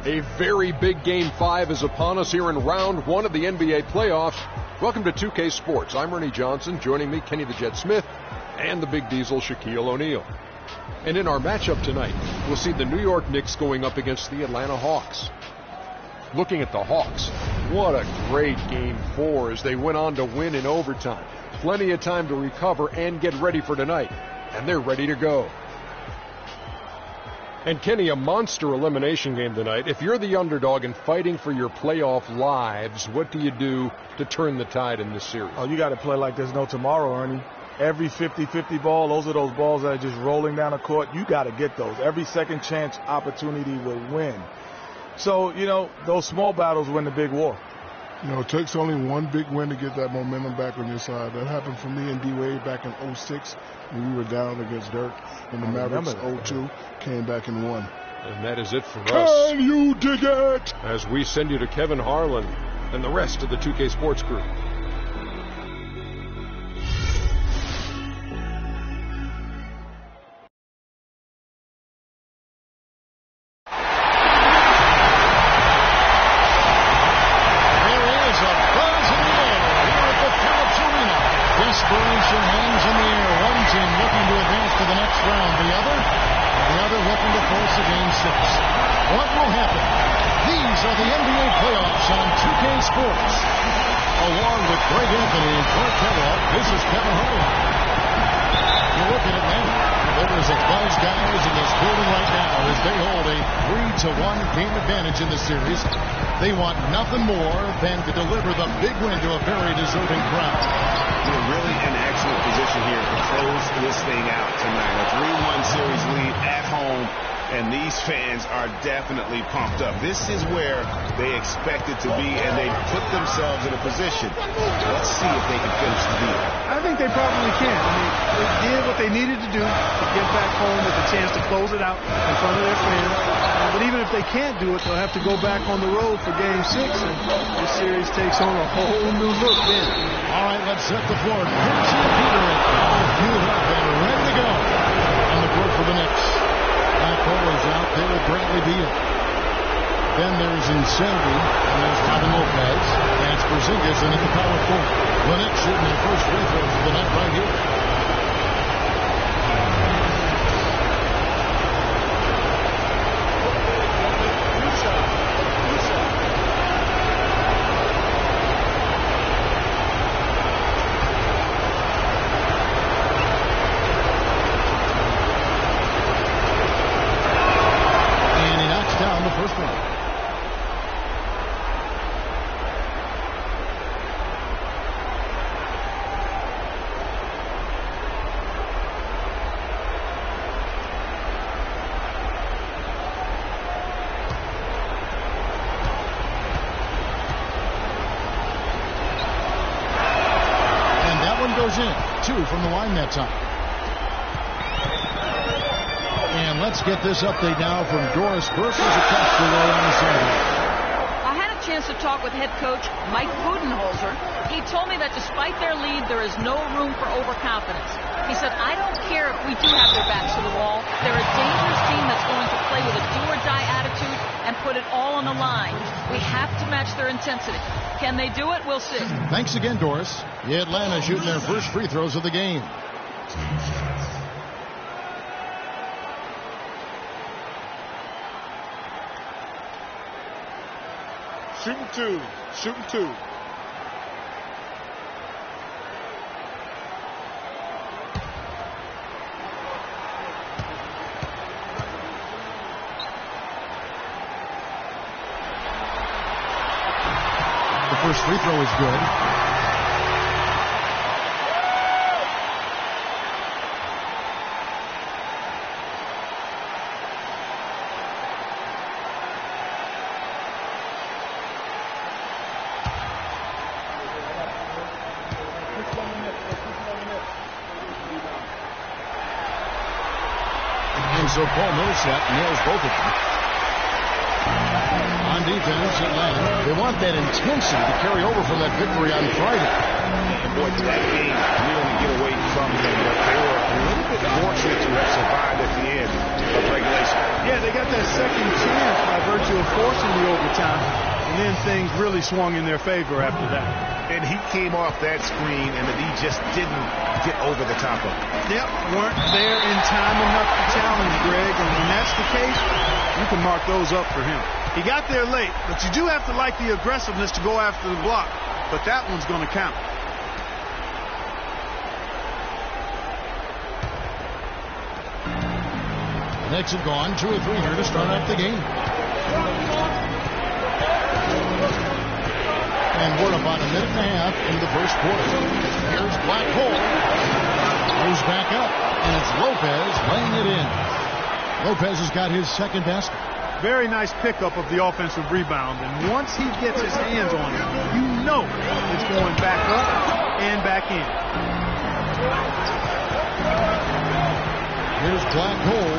A very big Game 5 is upon us here in round 1 of the NBA playoffs. Welcome to 2K Sports. I'm Ernie Johnson. Joining me, Kenny the Jet Smith, and the Big Diesel, Shaquille O'Neal. And in our matchup tonight, we'll see the New York Knicks going up against the Atlanta Hawks. Looking at the Hawks, what a great Game 4 as they went on to win in overtime. Plenty of time to recover and get ready for tonight. And they're ready to go. And Kenny, a monster elimination game tonight. If you're the underdog and fighting for your playoff lives, what do you do to turn the tide in this series? Oh, you got to play like there's no tomorrow, Ernie. Every 50-50 ball, those are those balls that are just rolling down the court. You got to get those. Every second chance opportunity will win. So, those small battles win the big war. It takes only one big win to get that momentum back on your side. That happened for me and D-Wade back in 06 when we were down against Dirk. And the Mavericks 02 came back and won. And that is it for us. Can you dig it? As we send you to Kevin Harlan and the rest of the 2K Sports crew. In the series, they want nothing more than to deliver the big win to a very deserving crowd. They're really in excellent position here to close this thing out tonight. A 3-1 series lead at home, and these fans are definitely pumped up. This is where they expected to be, and they put themselves in a position. Let's see if they can finish the deal. I think they probably can. They did what they needed to do to get back home with a chance to close it out in front of their fans. But even if they can't do it, they'll have to go back on the road for Game 6, and this series takes on a whole new look then. All right, let's set the floor. Here's your Peter, all fueled up and ready to go on the court for the Knicks. Matt Kohler's out there with Bradley Beal. Then there's Insanity, and there's Robin Lopez. That's Porzingis in at the power forward. The Knicks shooting their first free throws of the night right here. From the line that time. And let's get this update now from Doris Burke as a catch delay on the sideline. I had a chance to talk with head coach Mike Budenholzer. He told me that despite their lead, there is no room for overconfidence. He said, I don't care if we do have their backs to the wall. They're a dangerous team that's going to play with a do-or-die attitude and put it all on the line. We have to match their intensity. Can they do it? We'll see. Thanks again, Doris. The Atlanta shooting their first free throws of the game. Shooting two. Shooting two. The first free throw is good. And so Paul Millsap nails both of them. On defense, Atlanta, they want that intensity to carry over from that victory on Friday. And boy, did that game really get away from them. They were a little bit fortunate to have survived at the end of regulation. Yeah, they got that second chance by virtue of forcing the overtime, and then things really swung in their favor after that. And he came off that screen, and the D just didn't get over the top of it. Yep, weren't there in time enough to challenge Greg, and when that's the case, you can mark those up for him. He got there late, but you do have to like the aggressiveness to go after the block, but that one's going to count. The Knicks have gone 2 or 3 here to start out the game. And we're about a minute and a half into the first quarter. Here's Black Hole. Goes back up, and it's Lopez laying it in. Lopez has got his second basket. Very nice pickup of the offensive rebound, and once he gets his hands on it, you know it's going back up and back in. Here's Black Hole.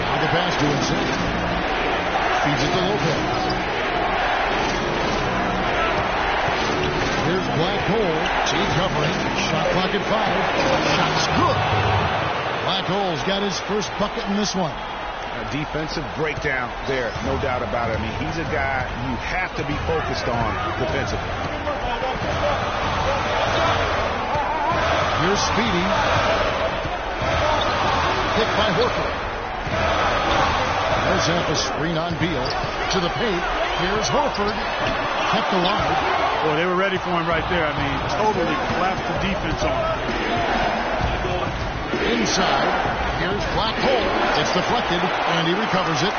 Now the pass to inside. Feeds it to Lopez. Here's Black Hole. Team covering. Shot clock at 5. Shot's good. Black Hole's got his first bucket in this one. A defensive breakdown there, no doubt about it. I mean, he's a guy you have to be focused on defensively. Here's Speedy. Picked by Horford. There's up a screen on Beal. To the paint. Here's Horford. Kept alive. Boy, they were ready for him right there. I mean, totally collapsed the defense on him. Inside. Here's Black Hole. It's deflected, and he recovers it.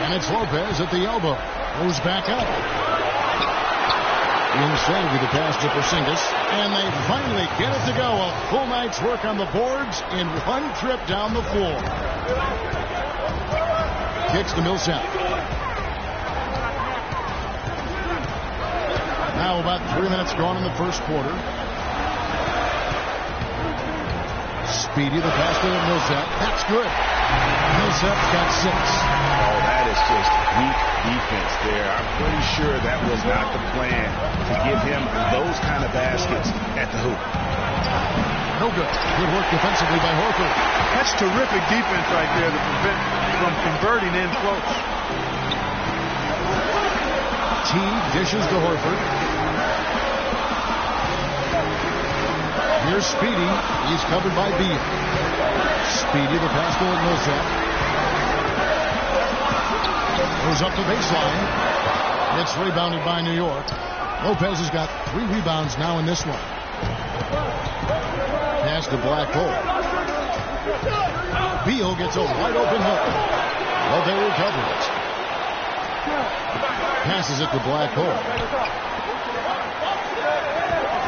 And it's Lopez at the elbow. Goes back up. Inside with the pass to Porzingis. And they finally get it to go. A full night's work on the boards in one trip down the floor. Kicks to Millsap. Now about 3 minutes gone in the first quarter. Speedy, the pass to Millsap. That's good. Millsap's got 6. Oh, that is just weak defense there. I'm pretty sure that was not the plan to give him those kind of baskets at the hoop. No good. Good work defensively by Horford. That's terrific defense right there to prevent from converting in close. T dishes to Horford. Here's Speedy. He's covered by Beal. Speedy, the pass to Millsap. Goes up the baseline. It's rebounded by New York. Lopez has got 3 rebounds now in this one. Pass to Black Hole. Beal gets a wide open hook. Lopez recovers. Passes it to Black Hole.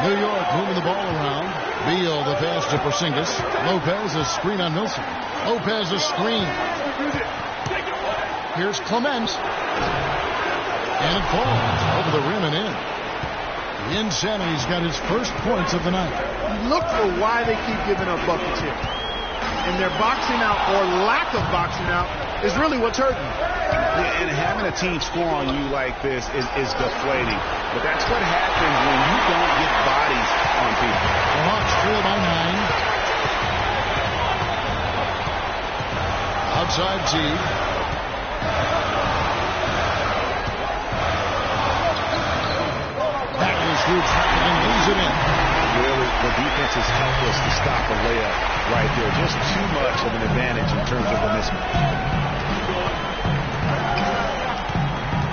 New York moving the ball around. Beal the pass to Porzingis. Lopez a screen on Millsap. Lopez a screen. Here's Clement. And it falls over the rim and in. Insanity's got his first points of the night. Look for why they keep giving up buckets here. And their boxing out or lack of boxing out is really what's hurting. Yeah, and having a team score on you like this is deflating. But that's what happens when you don't get bodies on people. The Hawks trail by 9. Outside T. Back is through traffic and leaves it in. Really, the defense is helpless to stop a layup right there. Just too much of an advantage in terms of the mismatch.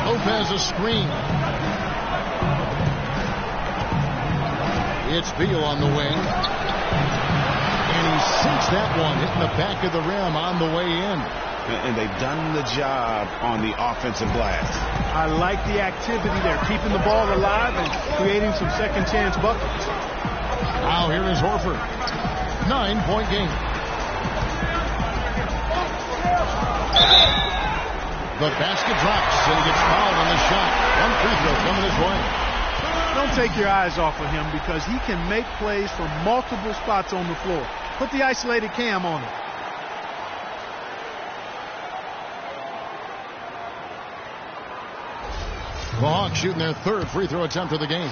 Lopez a screen. It's Beal on the wing. And he sinks that one, hitting the back of the rim on the way in. And they've done the job on the offensive glass. I like the activity there, keeping the ball alive and creating some second chance buckets. Now here is Horford. 9-point game. The basket drops and he gets fouled on the shot. One free throw coming his way. Don't take your eyes off of him because he can make plays from multiple spots on the floor. Put the isolated cam on him. The Hawks shooting their 3rd free throw attempt of the game.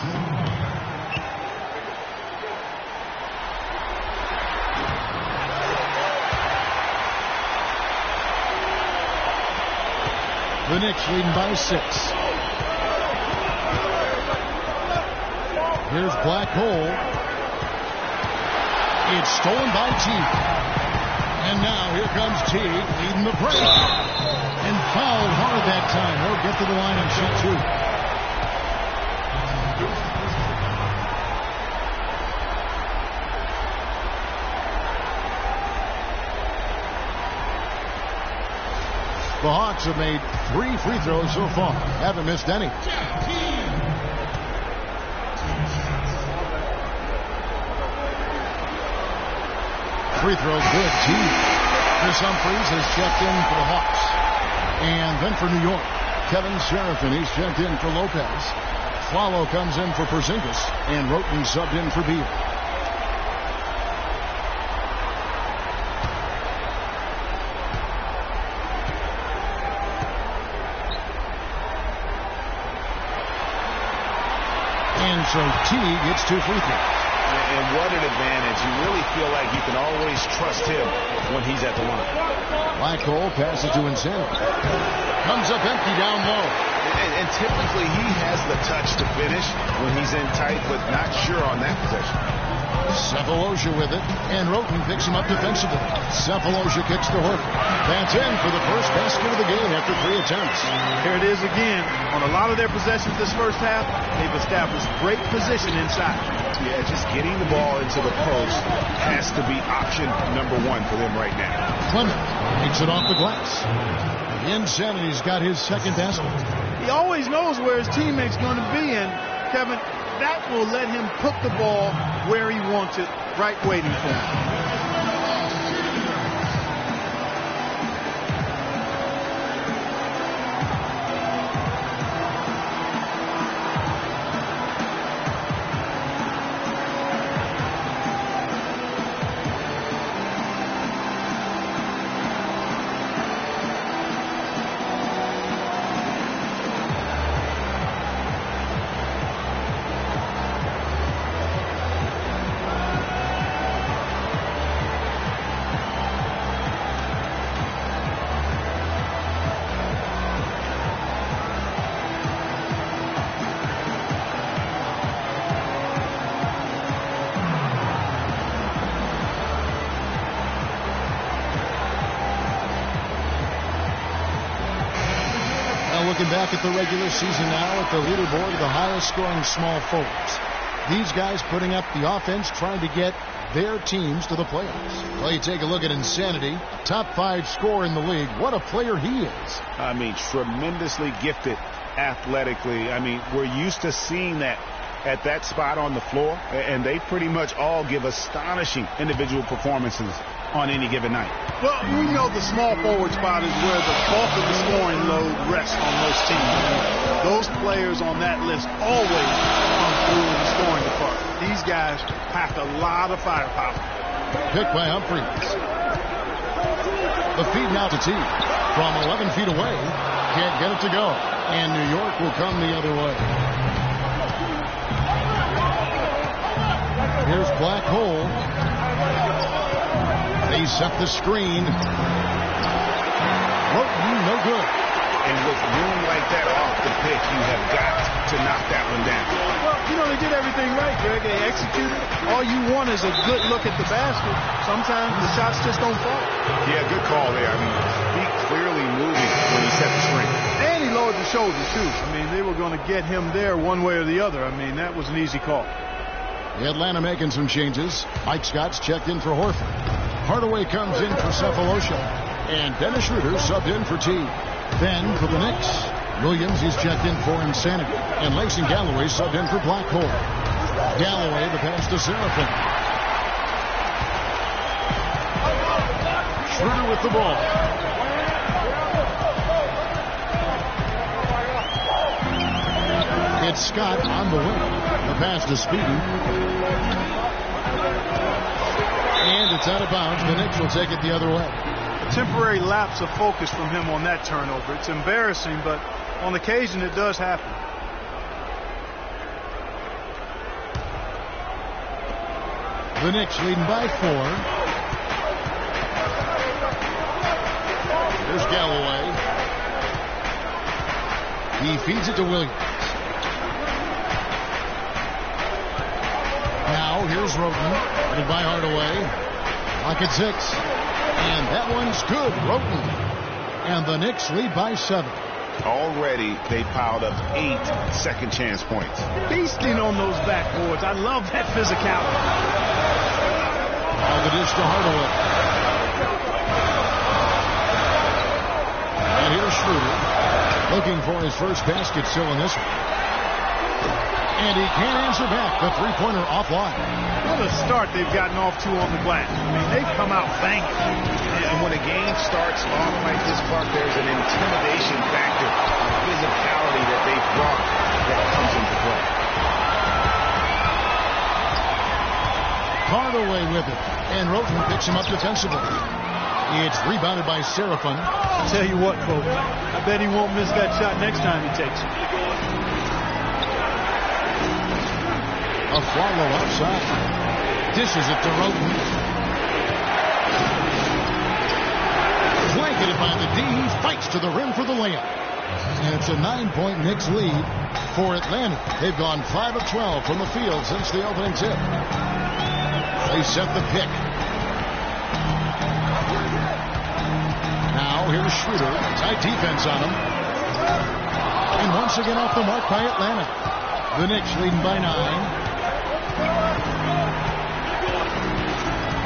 The Knicks leading by 6. Here's Black Hole. It's stolen by Teague. And now here comes Teague leading the break. And fouled hard that time. He'll get to the line and shoot 2. The Hawks have made 3 free throws so far. Haven't missed any. Free throw good. Chris Humphries has checked in for the Hawks. And then for New York, Kevin Seraphin, he's checked in for Lopez. Swallow comes in for Porzingis. And Roten subbed in for Beal. And so Teague gets 2 free throws. And what an advantage. You really feel like you can always trust him when he's at the line. Black Hole passes to Insanity. Comes up empty down low. And typically he has the touch to finish when he's in tight, but not sure on that possession. Cephalosha with it, and Roten picks him up defensively. Cephalosha kicks to Horford. That's in for the first basket of the game after 3 attempts. Here it is again. On a lot of their possessions this first half, they've established great position inside. Yeah, just getting the ball into the post has to be option number 1 for them right now. Clement takes it off the glass. Insanity's got his second basket. He always knows where his teammate's going to be, and Kevin, that will let him put the ball where he wants it, right waiting for him. Looking back at the regular season now at the leaderboard, the highest scoring small forwards. These guys putting up the offense, trying to get their teams to the playoffs. Well, you take a look at Insanity, top 5 scorer in the league. What a player he is. I mean, tremendously gifted athletically. I mean, we're used to seeing that at that spot on the floor, and they pretty much all give astonishing individual performances on any given night. Well, we know the small forward spot is where the bulk of the scoring load rests on most teams. Those players on that list always come through in the scoring department. These guys pack a lot of firepower. Picked by Humphries. The feed now to Teague. From 11 feet away. Can't get it to go. And New York will come the other way. Here's Black Hole. They set the screen. Roten, no good. And with room like that off the pitch, you have got to knock that one down. Well, you know, they did everything right, Greg. They executed. All you want is a good look at the basket. Sometimes the shots just don't fall. Yeah, good call there. I mean, feet clearly moving when he set the screen. And he lowered the shoulders, too. I mean, they were going to get him there one way or the other. I mean, that was an easy call. Atlanta making some changes. Mike Scott's checked in for Horford. Hardaway comes in for Cephalosha. And Dennis Schroeder subbed in for Teague. Then for the Knicks, Williams is checked in for Insanity. And Langston Galloway subbed in for Black Hole. Galloway, the pass to Seraphin. Schroeder with the ball. It's Scott on the wing. The pass to Speedy. And it's out of bounds. The Knicks will take it the other way. A temporary lapse of focus from him on that turnover. It's embarrassing, but on occasion it does happen. The Knicks leading by 4. Here's Galloway. He feeds it to Williams. Now here's Roten, headed by Hardaway. Clock at 6. And that one's good. Roten. And the Knicks lead by 7. Already, they piled up 8 second chance points. Feasting on those backboards. I love that physicality. Now the dish to Hardaway. And here's Schroeder, looking for his first basket still in this one. And he can't answer back. The three-pointer offline. What a start they've gotten off to on the glass. I mean, they've come out banging. And when a game starts off like this, Clark, there's an intimidation factor, a physicality that they've brought that comes into play. Hardaway with it. And Roten picks him up defensively. It's rebounded by Seraphin. I'll tell you what, folks. I bet he won't miss that shot next time he takes it. A follow outside. Dishes it to Roten. Blanketed by the D. He fights to the rim for the layup. And it's a 9-point Knicks lead for Atlanta. They've gone 5 of 12 from the field since the opening tip. They set the pick. Now here's Schroeder. Tight defense on him. And once again off the mark by Atlanta. The Knicks leading by 9.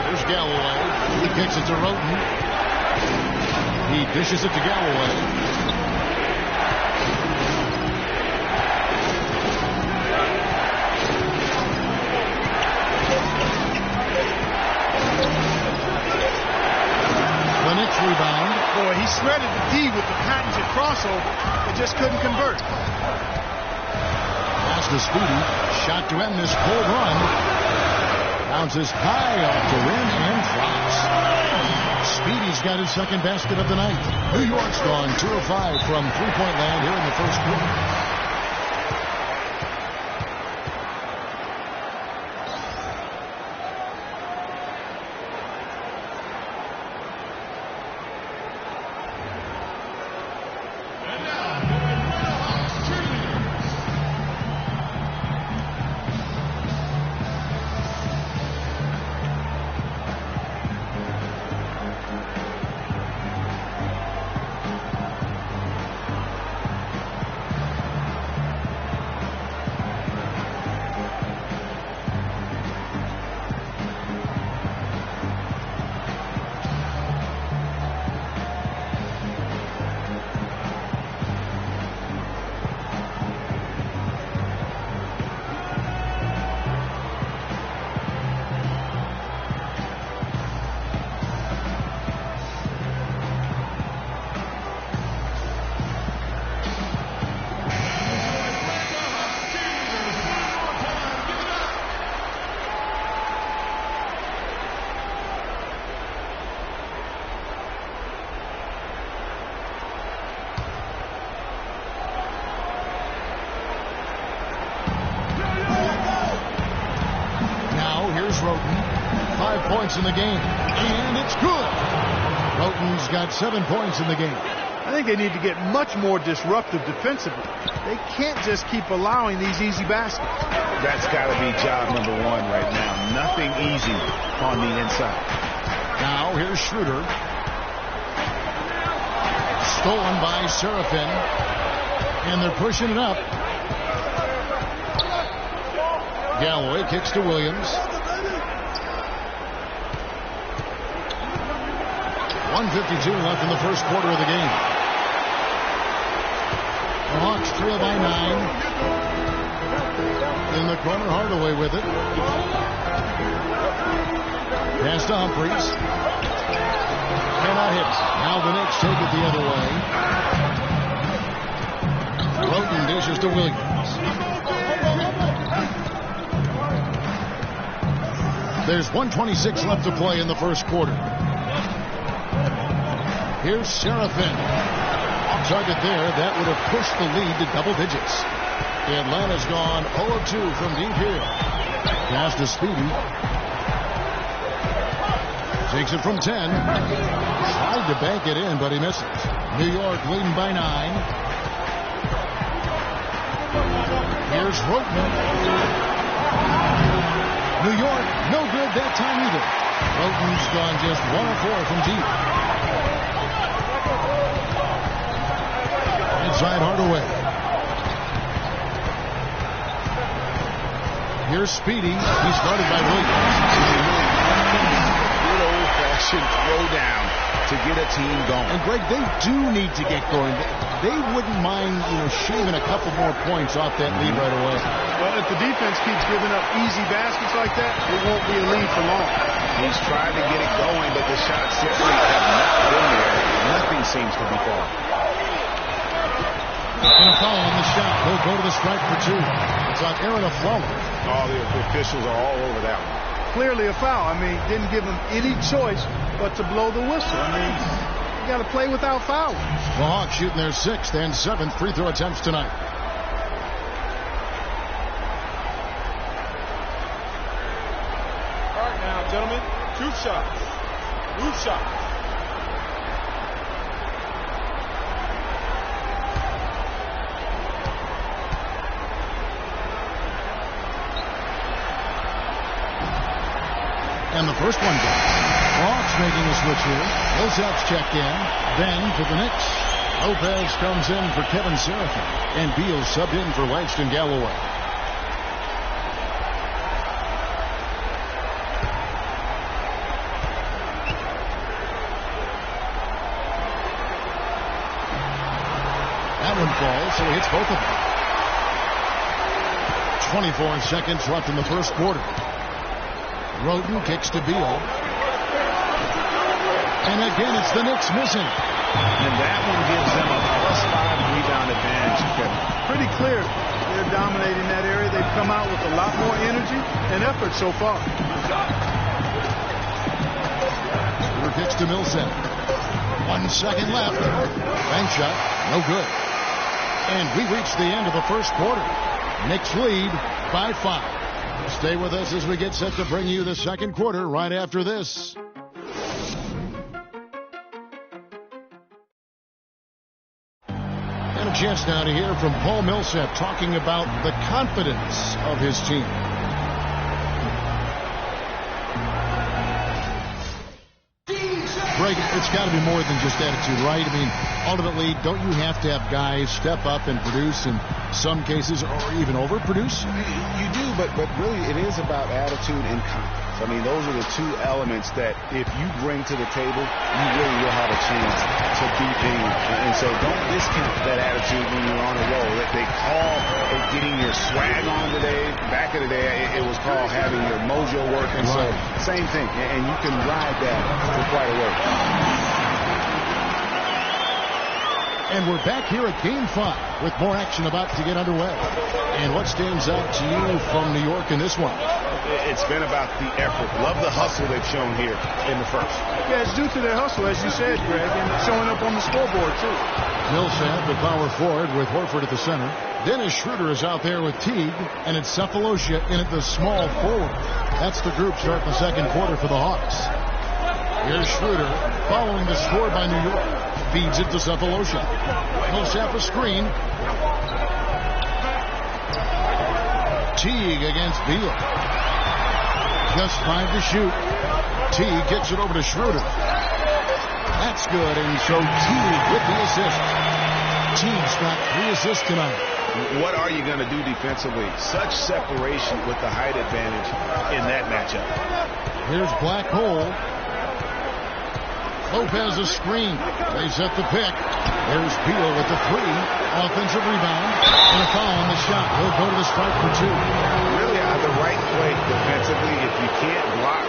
There's Galloway. He kicks it to Roten. He dishes it to Galloway. The Knicks rebound. Boy, he shredded the D with the patented crossover. It just couldn't convert. Pass to Speedy. Shot to end this cold run. Bounces high off the rim and drops. Speedy's got his second basket of the night. New York's gone 2 of 5 from three-point land here in the first quarter. In the game, and it's good. Roten's got 7 points in the game. I think they need to get much more disruptive defensively. They can't just keep allowing these easy baskets. That's got to be job number 1 right now. Nothing easy on the inside. Now here's Schroeder. Stolen by Seraphin, and they're pushing it up. Galloway kicks to Williams. 1:52 left in the first quarter of the game. The Hawks trail by 9. In the corner, Hardaway with it. Pass to Humphries. Cannot hit. Now the Knicks take it the other way. Roten dishes to Williams. There's 1:26 left to play in the first quarter. Here's Seraphin. Off target there. That would have pushed the lead to double digits. Atlanta's gone 0 of 2 from deep here. Pass to Speedy. Takes it from 10. Tried to bank it in, but he misses. New York leading by 9. Here's Roten. New York, no good that time either. Roten's gone just 1 of 4 from deep. Inside Hardaway. Here's Speedy. He's guarded by Williams. Good old-fashioned throwdown to get a team going. And Greg, they do need to get going. They wouldn't mind, shaving a couple more points off that lead right away. Well, if the defense keeps giving up easy baskets like that, it won't be a lead for long. He's tried to get it going, but the shots simply have not been there. Nothing seems to be falling. And a foul on the shot. He'll go to the strike for 2. It's on Aaron Aflalo. All the officials are all over that one. Clearly a foul. Didn't give him any choice but to blow the whistle. You got to play without fouling. The Hawks shooting their 6th and 7th free throw attempts tonight. All right now, gentlemen, 2 shots. 2 shots. And the first one goes. Hawks making a switch here. Millsap's checked in. Then for the Knicks, Lopez comes in for Kevin Seraphin. And Beal subbed in for Langston Galloway. That one falls, so he hits both of them. 24 seconds left in the first quarter. Roten kicks to Beal. And again, it's the Knicks missing. And that one gives them a +5 rebound advantage. Pretty clear they're dominating that area. They've come out with a lot more energy and effort so far. Shooter kicks to Millsap. 1 second left. Bank shot, no good. And we reach the end of the first quarter. Knicks lead by 5. Stay with us as we get set to bring you the second quarter right after this. And a chance now to hear from Paul Millsap talking about the confidence of his team. Greg, it's got to be more than just attitude, right? Ultimately, don't you have to have guys step up and produce in some cases, or even overproduce? You do, but really it is about attitude and confidence. Those are the 2 elements that if you bring to the table, you really will have a chance to beat things. And so don't discount that attitude when you're on a roll. That they call it getting your swag on today. Back in the day, it was called having your mojo work. And so same thing. And you can ride that for quite a way. And we're back here at Game 5 with more action about to get underway. And what stands out to you from New York in this one? It's been about the effort. Love the hustle they've shown here in the first. Yeah, it's due to their hustle, as you said, Greg, and it's showing up on the scoreboard, too. Millsap, the power forward, with Horford at the center. Dennis Schroeder is out there with Teague, and it's Cephalosha in at the small forward. That's the group starting the second quarter for the Hawks. Here's Schroeder following the score by New York. Feeds it to Cephalosha. Millsap a screen. Teague against Beal. Just 5 to shoot. Teague gets it over to Schroeder. That's good, and so Teague with the assist. Teague's got 3 assists tonight. What are you going to do defensively? Such separation with the height advantage in that matchup. Here's Black Hole. Lopez a screen. They set the pick. There's Beal with the 3. Offensive rebound. And a foul on the shot. He'll go to the strike for 2. Really the right play defensively. If you can't block,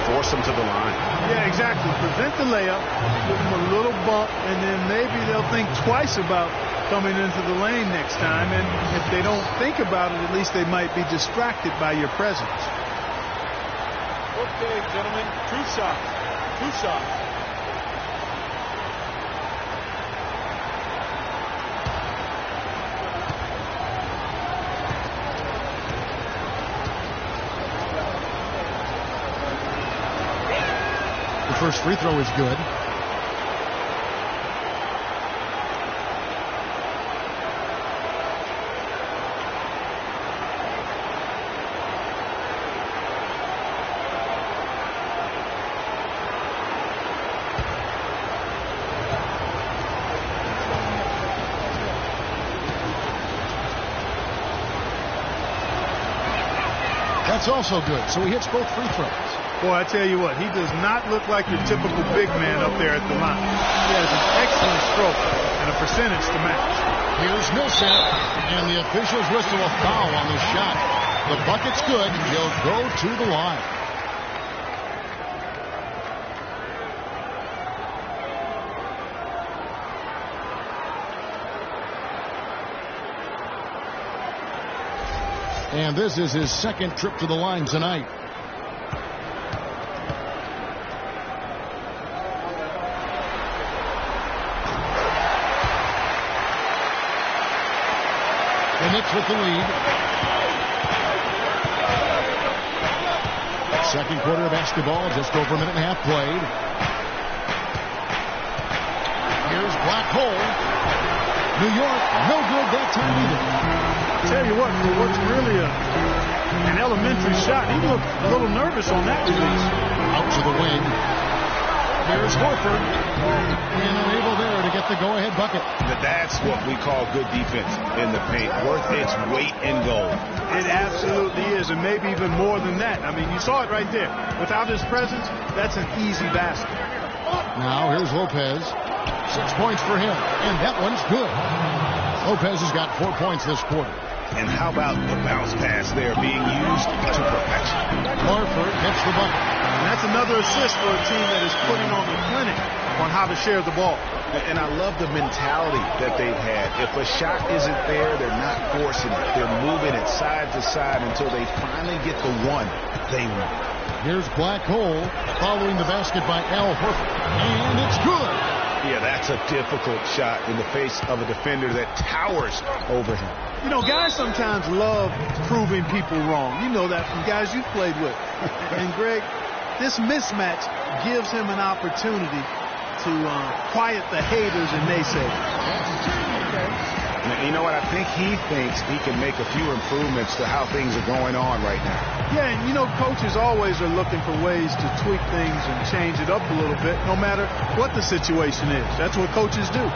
force them to the line. Yeah, exactly. Prevent the layup. Give them a little bump. And then maybe they'll think twice about coming into the lane next time. And if they don't think about it, at least they might be distracted by your presence. Okay, gentlemen, 2 shots. 2 shots. First free throw is good. That's also good. So he hits both free throws. Boy, I tell you what, he does not look like your typical big man up there at the line. He has an excellent stroke and a percentage to match. Here's Millsap, and the officials whistle a foul on the shot. The bucket's good. He'll go to the line. And this is his second trip to the line tonight. The Knicks with the lead. Second quarter of basketball, just over a minute and a half played. Here's Black Hole. New York, no good that time either. I tell you what, for what's really an elementary shot, he looked a little nervous on that release. Out to the wing. Here's Horford. And unable there to get the go-ahead bucket. That's what we call good defense in the paint. Worth its weight in gold. It absolutely is, and maybe even more than that. I mean, you saw it right there. Without his presence, that's an easy basket. Now here's Lopez. 6 points for him, and that one's good. Lopez has got 4 points this quarter. And how about the bounce pass there being used to perfection? Horford hits the bucket. And that's another assist for a team that is putting on the clinic on how to share the ball. And I love the mentality that they've had. If a shot isn't there, they're not forcing it. They're moving it side to side until they finally get the one they want. Here's Black Hole following the basket by Al Horford. And it's good. Yeah, that's a difficult shot in the face of a defender that towers over him. You know, guys sometimes love proving people wrong. You know that from guys you've played with. And Greg, this mismatch gives him an opportunity to quiet the haters and naysayers. You know what? I think he thinks he can make a few improvements to how things are going on right now. Yeah, and you know, coaches always are looking for ways to tweak things and change it up a little bit, no matter what the situation is. That's what coaches do.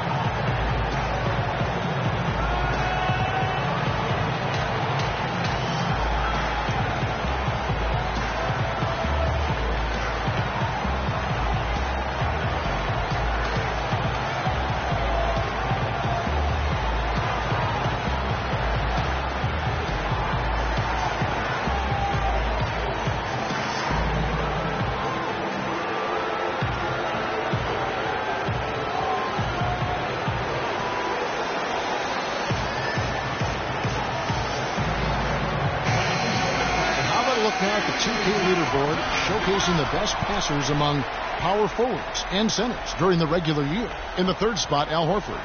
Showcasing the best passers among power forwards and centers during the regular year. In the third spot, Al Horford.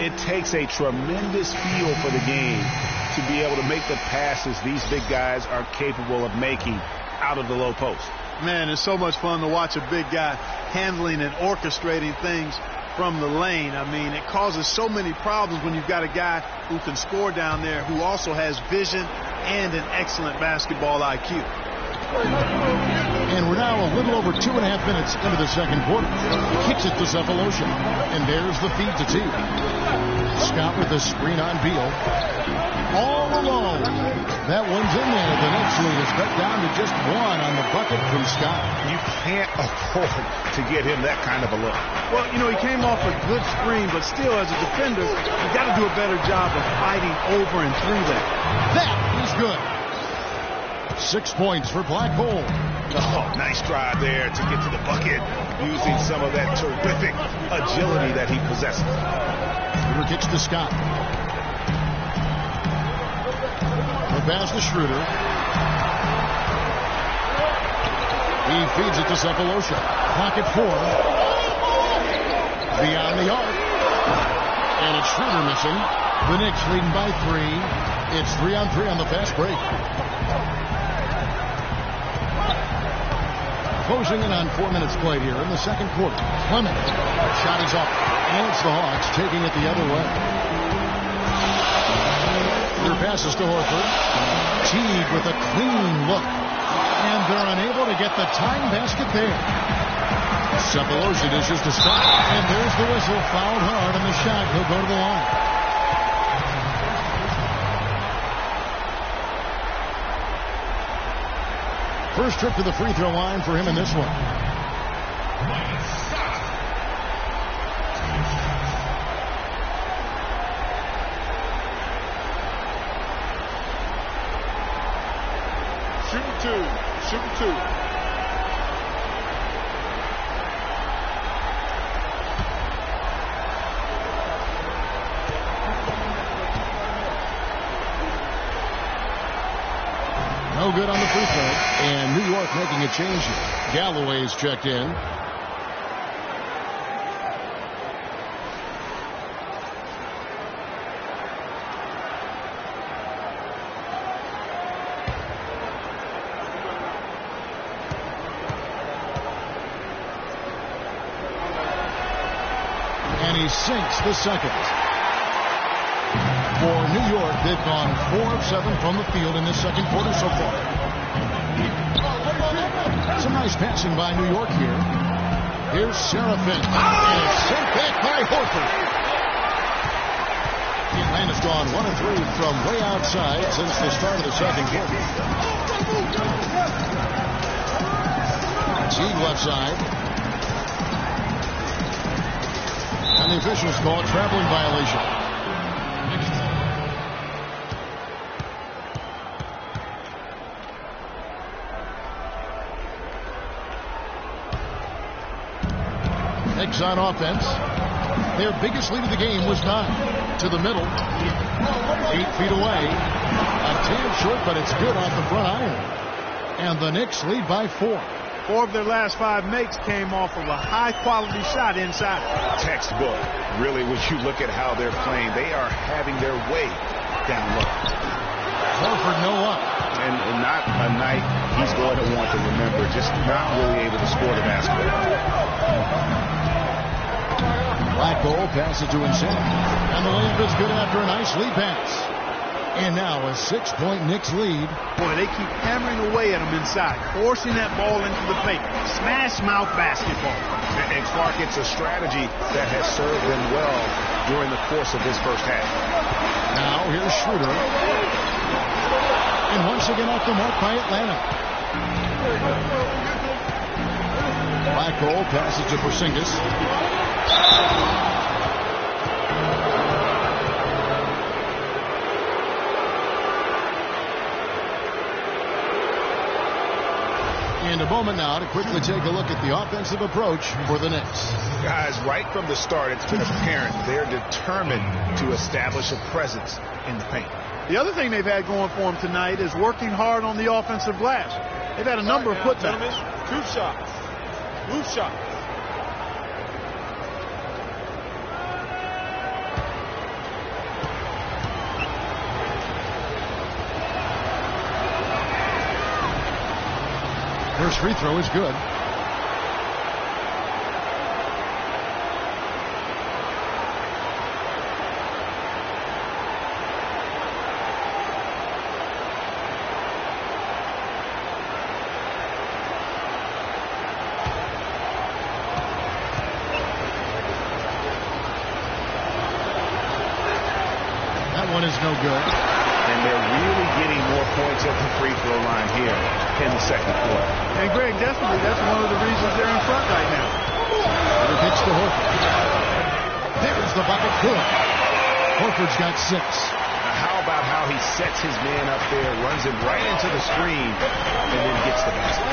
It takes a tremendous feel for the game to be able to make the passes these big guys are capable of making out of the low post. Man, it's so much fun to watch a big guy handling and orchestrating things from the lane. I mean, it causes so many problems when you've got a guy who can score down there, who also has vision and an excellent basketball IQ. And we're now a little over 2.5 minutes into the second quarter. Kicks it to Cephalosha. And there's the feed to T. Scott with the screen on Beal. All alone. That one's in there. The Knicks lead is cut down to just one on the bucket from Scott. You can't afford to get him that kind of a look. Well, you know, he came off a good screen, but still, as a defender, you got to do a better job of fighting over and through that. That is good. 6 points for Black Hole. Oh, nice drive there to get to the bucket, using some of that terrific agility that he possesses. River kicks to Scott. The pass to Schroeder. He feeds it to Cephalosha. Pocket 4. Beyond the arc. And it's Schroeder missing. The Knicks leading by 3. It's 3-on-3 on the fast break. Closing in on 4 minutes played here in the second quarter. Clement. Shot is up. And it's the Hawks taking it the other way. Their passes to Horford. Teague with a clean look. And they're unable to get the time basket there. Cephalosha dishes to Scott. And there's the whistle. Fouled hard on the shot. He'll go to the line. First trip to the free throw line for him in this one. Shooting two. Shooting two. No good on the free throw. And New York making a change here. Galloway's checked in. And he sinks the second. For New York, they've gone 4 of 7 from the field in this second quarter so far. Some nice passing by New York here. Here's Seraphin. And it's sent back by Horford. Atlanta's gone 1 of 3 from way outside since the start of the second quarter. Teague left side. And the officials call traveling violation. Knicks on offense. Their biggest lead of the game was 9. To the middle. 8 feet away. A tad short, but it's good off the front iron. And the Knicks lead by 4. 4 of their last 5 makes came off of a high-quality shot inside. Textbook. Really, when you look at how they're playing, they are having their way down low. Horford no up. And not a night he's going to want to remember. Just not really able to score the basketball. Black goal passes to himself. And the layup is good after a nice lead pass. And now a 6-point Knicks lead. Boy, they keep hammering away at him inside, forcing that ball into the paint. Smash mouth basketball. And Clark, it's a strategy that has served them well during the course of this first half. Now here's Schroeder. And once again off the mark by Atlanta. Black goal passes to Porzingis. And a moment now to quickly take a look at the offensive approach for the Knicks. Guys, right from the start, it's been apparent they're determined to establish a presence in the paint. The other thing they've had going for them tonight is working hard on the offensive glass. They've had a number of putbacks. 2 shots. Loose shots. First free throw is good. That one is no good. And they're really getting more points at the free throw line here in the second quarter. And Greg, definitely, that's one of the reasons they're in front right now. The pitch to Horford. There's the bucket. Good. Horford's got 6. Now how about how he sets his man up there, runs him right into the screen, and then gets the basket.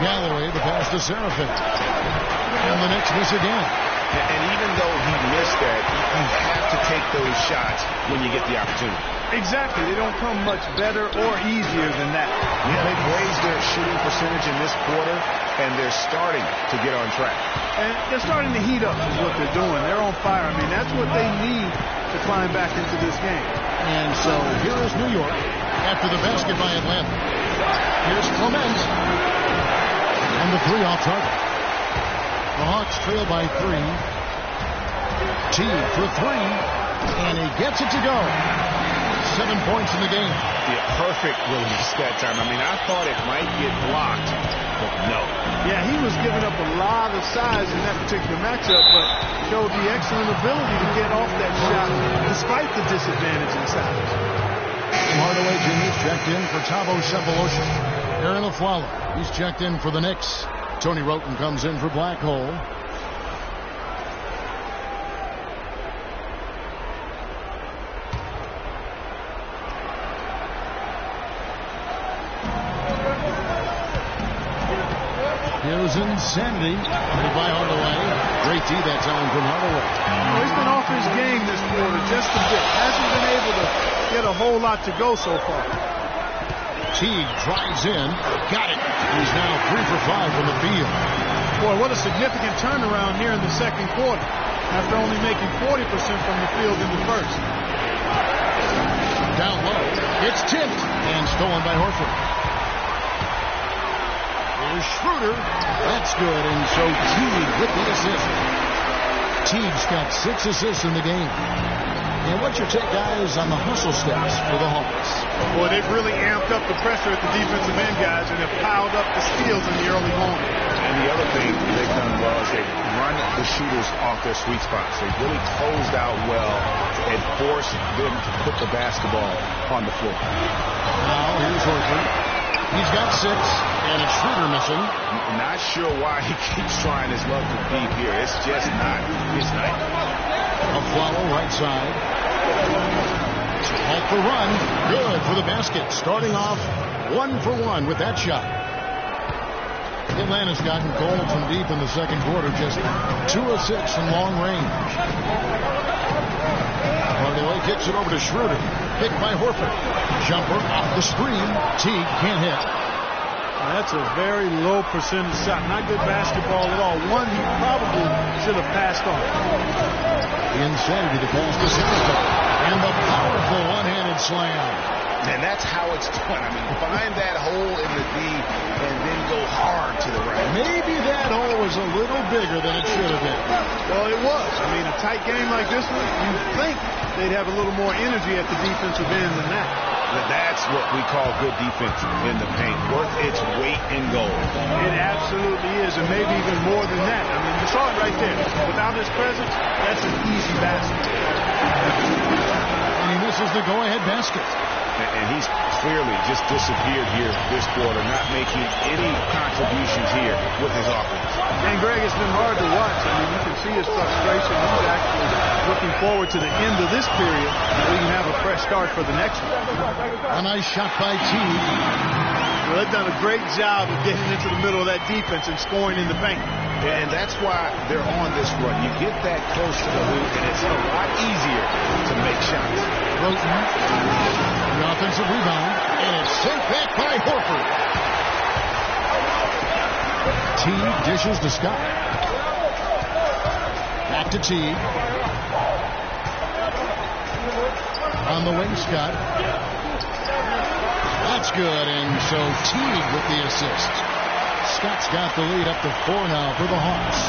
Galloway, the pass to Seraphin. And the Knicks miss again. And even though he missed that, you have to take those shots when you get the opportunity. Exactly. They don't come much better or easier than that. Yeah, they've raised their shooting percentage in this quarter, and they're starting to get on track. And they're starting to heat up is what they're doing. They're on fire. I mean, that's what they need to climb back into this game. And so here is New York after the basket by Atlanta. Here's Clement. And the 3 off target. The Hawks trail by 3. Teague for 3. And he gets it to go. 7 points in the game. Yeah, perfect release that time. I mean, I thought it might get blocked, but no. Yeah, he was giving up a lot of size in that particular matchup, but showed the excellent ability to get off that shot despite the disadvantage in size. Hardaway Jr.'s checked in for Thabo Sefolosha. Aaron Aflalo, he's checked in for the Knicks. Tony Roten comes in for Black Hole. Here's Insanity. Played by Hardaway. Great D that time from Hardaway. He's been off his game this quarter just a bit. Hasn't been able to get a whole lot to go so far. Teague drives in. Got it. He's now 3 for 5 from the field. Boy, what a significant turnaround here in the second quarter after only making 40% from the field in the first. Down low. It's tipped and stolen by Horford. Here's Schroeder. That's good. And so Teague with the assist. Teague's got 6 assists in the game. And what's your take, guys, on the hustle steps for the Hawks? Boy, they've really amped up the pressure at the defensive end, guys, and have piled up the steals in the early going. And the other thing they've done well is they've run the shooters off their sweet spots. They've really closed out well and forced them to put the basketball on the floor. Now, here's Horford. He's got 6, and it's Schroeder missing. Not sure why he keeps trying his luck with deep here. It's just not his night. Aflalo right side. Off the run. Good for the basket. Starting off 1 for 1 with that shot. Atlanta's gotten cold from deep in the second quarter. Just 2 of 6 from long range. Hardaway kicks it over to Schroeder. Picked by Horford. Jumper off the screen. Teague can't hit. That's a very low percentage shot. Not good basketball at all. One he probably should have passed on. The insanity to pass to Saison. And the powerful one-handed slam. And that's how it's done. I mean, find that hole in the D and then go hard to the right. Maybe that hole was a little bigger than it should have been. Well, it was. I mean, a tight game like this one, you'd think they'd have a little more energy at the defensive end than that. That's what we call good defense in the paint. Worth its weight in gold. It absolutely is, and maybe even more than that. I mean, you saw it right there. Without his presence, that's an easy basket. And he misses the go-ahead basket. And he's clearly just disappeared here this quarter, not making any contributions here with his offense. And Greg, it's been hard to watch. I mean, you can see his frustration. He's actually looking forward to the end of this period so he can have a fresh start for the next one. A nice shot by Teague. Well, they've done a great job of getting into the middle of that defense and scoring in the paint. And that's why they're on this run. You get that close to the hoop, and it's a lot easier to make shots. Roten, the offensive rebound, and it's sent back by Horford. Teague dishes to Scott. Back to Teague. On the wing, Scott. That's good, and so Teague with the assist. Scott's got the lead up to 4 now for the Hawks.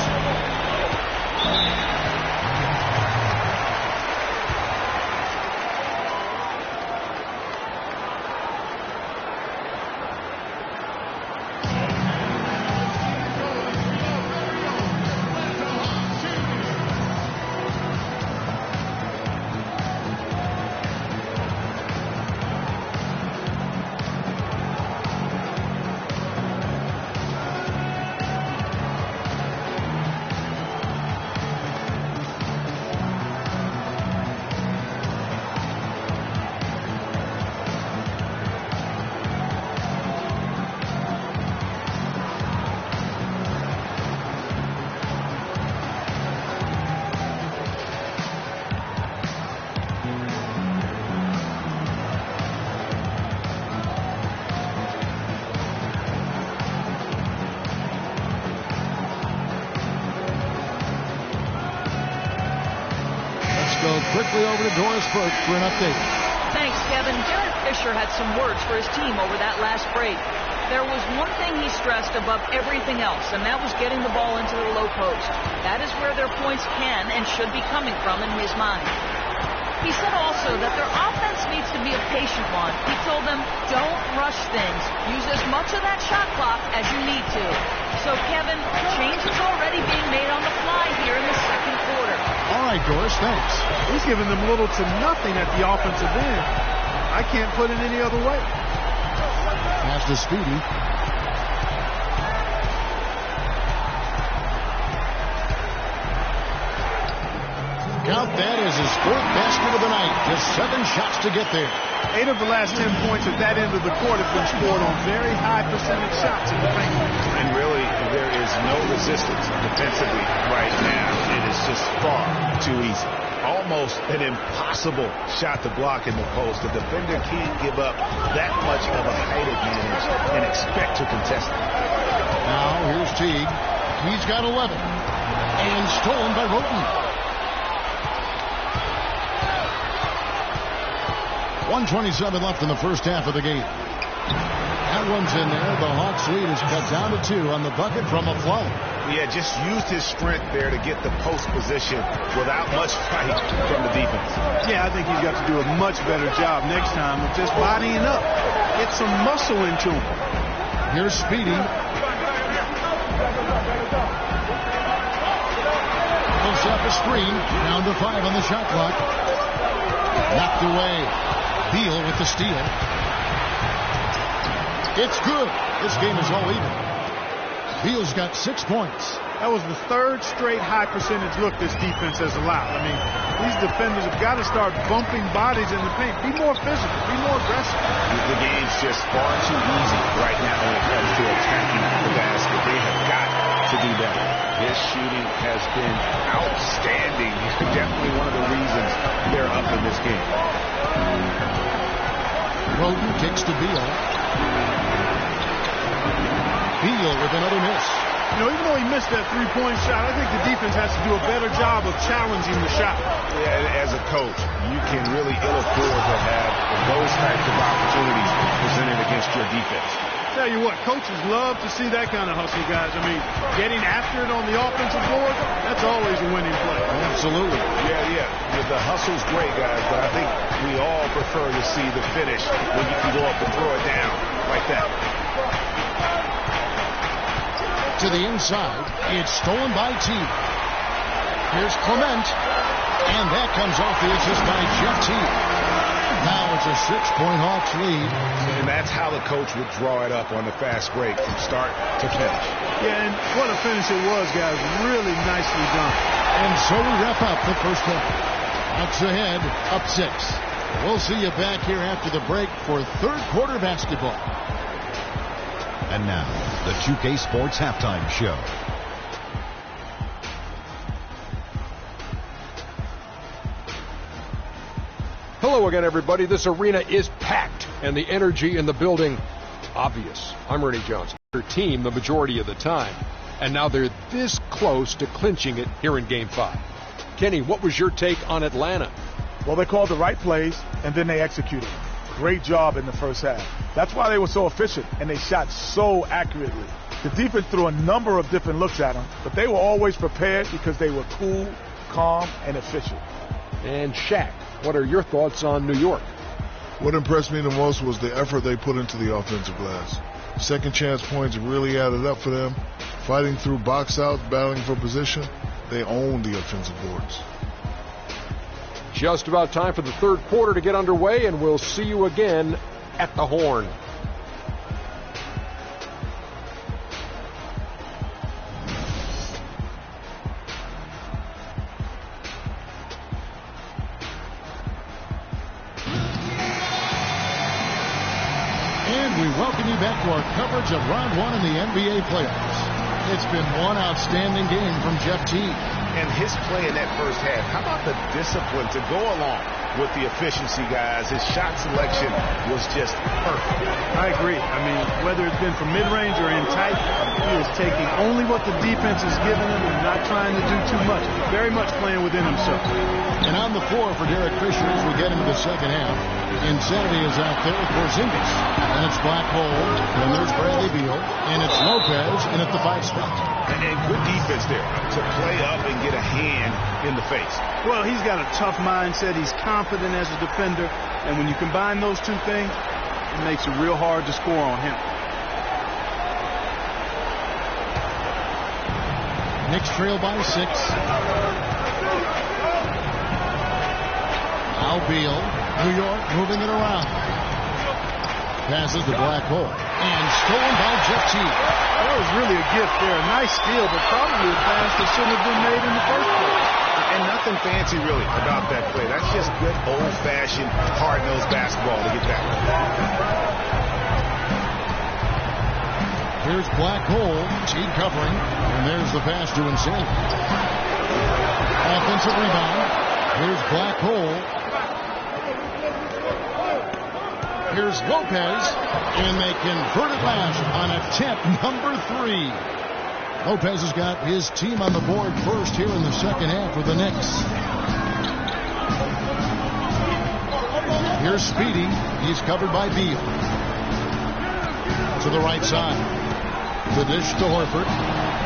Quickly over to Doris Burke for an update. Thanks, Kevin. Jared Fisher had some words for his team over that last break. There was one thing he stressed above everything else, and that was getting the ball into the low post. That is where their points can and should be coming from in his mind. He said also that their offense needs to be a patient one. He told them, don't rush things. Use as much of that shot clock as you need to. So, Kevin, changes already being made on the fly here in the second quarter. All right, Doris, thanks. He's giving them little to nothing at the offensive end. I can't put it any other way. Pass to Speedy. Count that as his fourth basket of the night. Just 7 shots to get there. 8 of the last 10 points at that end of the court have been scored on very high percentage shots in the paint. And really, there is no resistance defensively right now. It is just far too easy. Almost an impossible shot to block in the post. The defender can't give up that much of a height advantage and expect to contest it. Now here's Teague. He's got 11. And stolen by Roten. 1:27 left in the first half of the game. That one's in there. The Hawks lead is cut down to 2 on the bucket from a flood. Yeah, just used his strength there to get the post position without much fight from the defense. Yeah, I think he's got to do a much better job next time of just bodying up. Get some muscle into him. Here's Speedy. Pulls up a screen. Down to 5 on the shot clock. Knocked away. Beal with the steal. It's good. This game is all even. Beal's got 6 points. That was the 3rd straight high percentage look this defense has allowed. I mean, these defenders have got to start bumping bodies in the paint. Be more physical. Be more aggressive. The game's just far too easy right now when it comes to attacking the basket. They have got to do better. His shooting has been outstanding. Definitely one of the reasons they're up in this game. Roten kicks to Beal. Beal with another miss. You know, even though he missed that 3-point shot, I think the defense has to do a better job of challenging the shot. Yeah, as a coach, you can really ill afford to have those types of opportunities presented against your defense. Tell you what, coaches love to see that kind of hustle, guys. I mean, getting after it on the offensive board, that's always a winning play. Absolutely. Yeah. The hustle's great, guys, but I think we all prefer to see the finish when you can go up and throw it down like that. To the inside. It's stolen by Teague. Here's Clement. And that comes off the assist by Jeff Teague. Now it's a 6-point Hawks lead. And that's how the coach would draw it up on the fast break from start to finish. Yeah, and what a finish it was, guys. Really nicely done. And so we wrap up the first half. Hawks ahead, up 6. We'll see you back here after the break for third quarter basketball. And now, the 2K Sports Halftime Show. Hello again, everybody. This arena is packed, and the energy in the building, obvious. I'm Ernie Johnson. Their team the majority of the time, and now they're this close to clinching it here in Game 5. Kenny, what was your take on Atlanta? Well, they called the right plays, and then they executed. Great job in the first half. That's why they were so efficient, and they shot so accurately. The defense threw a number of different looks at them, but they were always prepared because they were cool, calm, and efficient. And Shaq, what are your thoughts on New York? What impressed me the most was the effort they put into the offensive glass. Second chance points really added up for them. Fighting through box outs, battling for position, they owned the offensive boards. Just about time for the third quarter to get underway, and we'll see you again at the Horn. And we welcome you back to our coverage of round 1 in the NBA playoffs. It's been one outstanding game from Jeff Teague. And his play in that first half, how about the discipline to go along with the efficiency, guys? His shot selection was just perfect. I agree. I mean, whether it's been from mid-range or in tight, he is taking only what the defense is giving him and not trying to do too much. Very much playing within himself. And on the floor for Derek Fisher as we get into the second half. Insanity is out there with Porzingis. And it's Black Hole. And there's Bradley Beal. And it's Lopez in at the 5 spot. And good defense there to play up and get a hand in the face. Well, he's got a tough mindset. He's confident as a defender. And when you combine those two things, it makes it real hard to score on him. Knicks trail by 6. Now Beal New York moving it around. Passes the black hole. And stolen by Jeff Teague. That was really a gift there. A nice steal, but probably a pass that shouldn't have been made in the first place. And nothing fancy really about that play. That's just good old-fashioned, hard-nosed basketball to get that one. Here's Black Hole. Teague covering. And there's the pass to Insane. Offensive rebound. Here's Black Hole. Here's Lopez, and they convert it last on attempt number 3. Lopez has got his team on the board first here in the second half for the Knicks. Here's Speedy. He's covered by Beal. To the right side. The dish to Horford.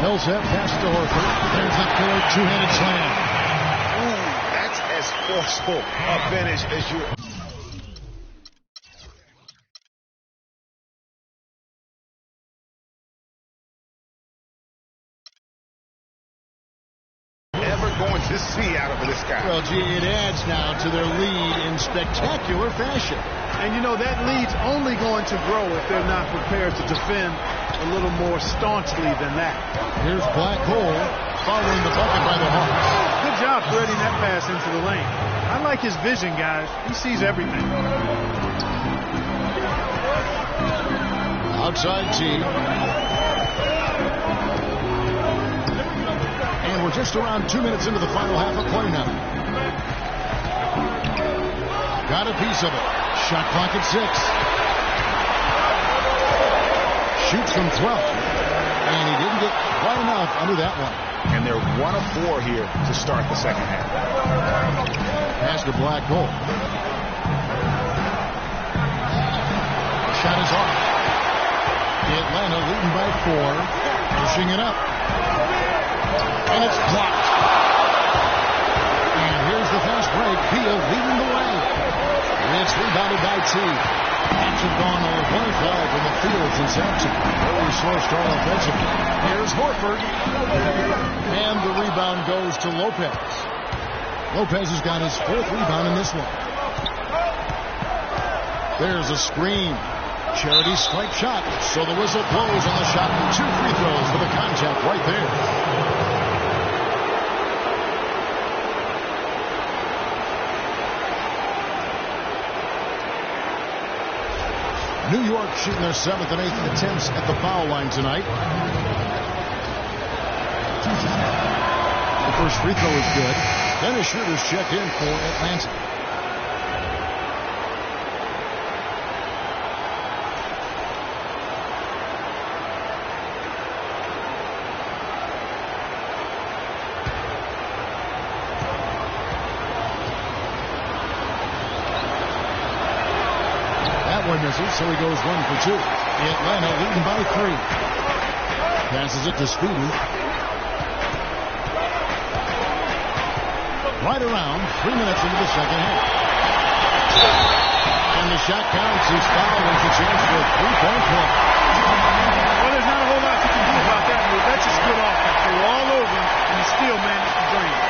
Millsap pass to Horford. There's the third two-handed slam. Ooh, that's as forceful a finish as you... going to see out of this guy. Well, gee, it adds now to their lead in spectacular fashion. And, you know, that lead's only going to grow if they're not prepared to defend a little more staunchly than that. Here's Black Hole following the bucket by the Hawks. Good job threading that pass into the lane. I like his vision, guys. He sees everything. Outside T. And we're just around 2 minutes into the final half of play now. Got a piece of it. Shot clock at 6. Shoots from 12. And he didn't get quite enough under that one. And they're 1 of 4 here to start the second half. Pass to Black Hole. Shot is off. Atlanta leading by 4. Pushing it up. And it's blocked. And here's the fast break. Beal leading the way. It's rebounded by T. Knicks have gone 1 of 5 from the field since action. Very slow start offensively. Here's Horford. And the rebound goes to Lopez. Lopez has got his 4th rebound in this one. There's a screen. Charity strike shot. So the whistle blows on the shot. 2 free throws for the contact right there. New York shooting their 7th and 8th attempts at the foul line tonight. The first free throw is good. Dennis Schroeder's checked in for Atlanta. Misses, so he goes 1 for 2. Atlanta leading by 3. Passes it to Speedy. Right around 3 minutes into the second half. And the shot counts. He's fouled with a chance for a 3-point play. Well, there's not a whole lot you can do about that move. That's just good offense. They were all over him, and he still managed to drain it.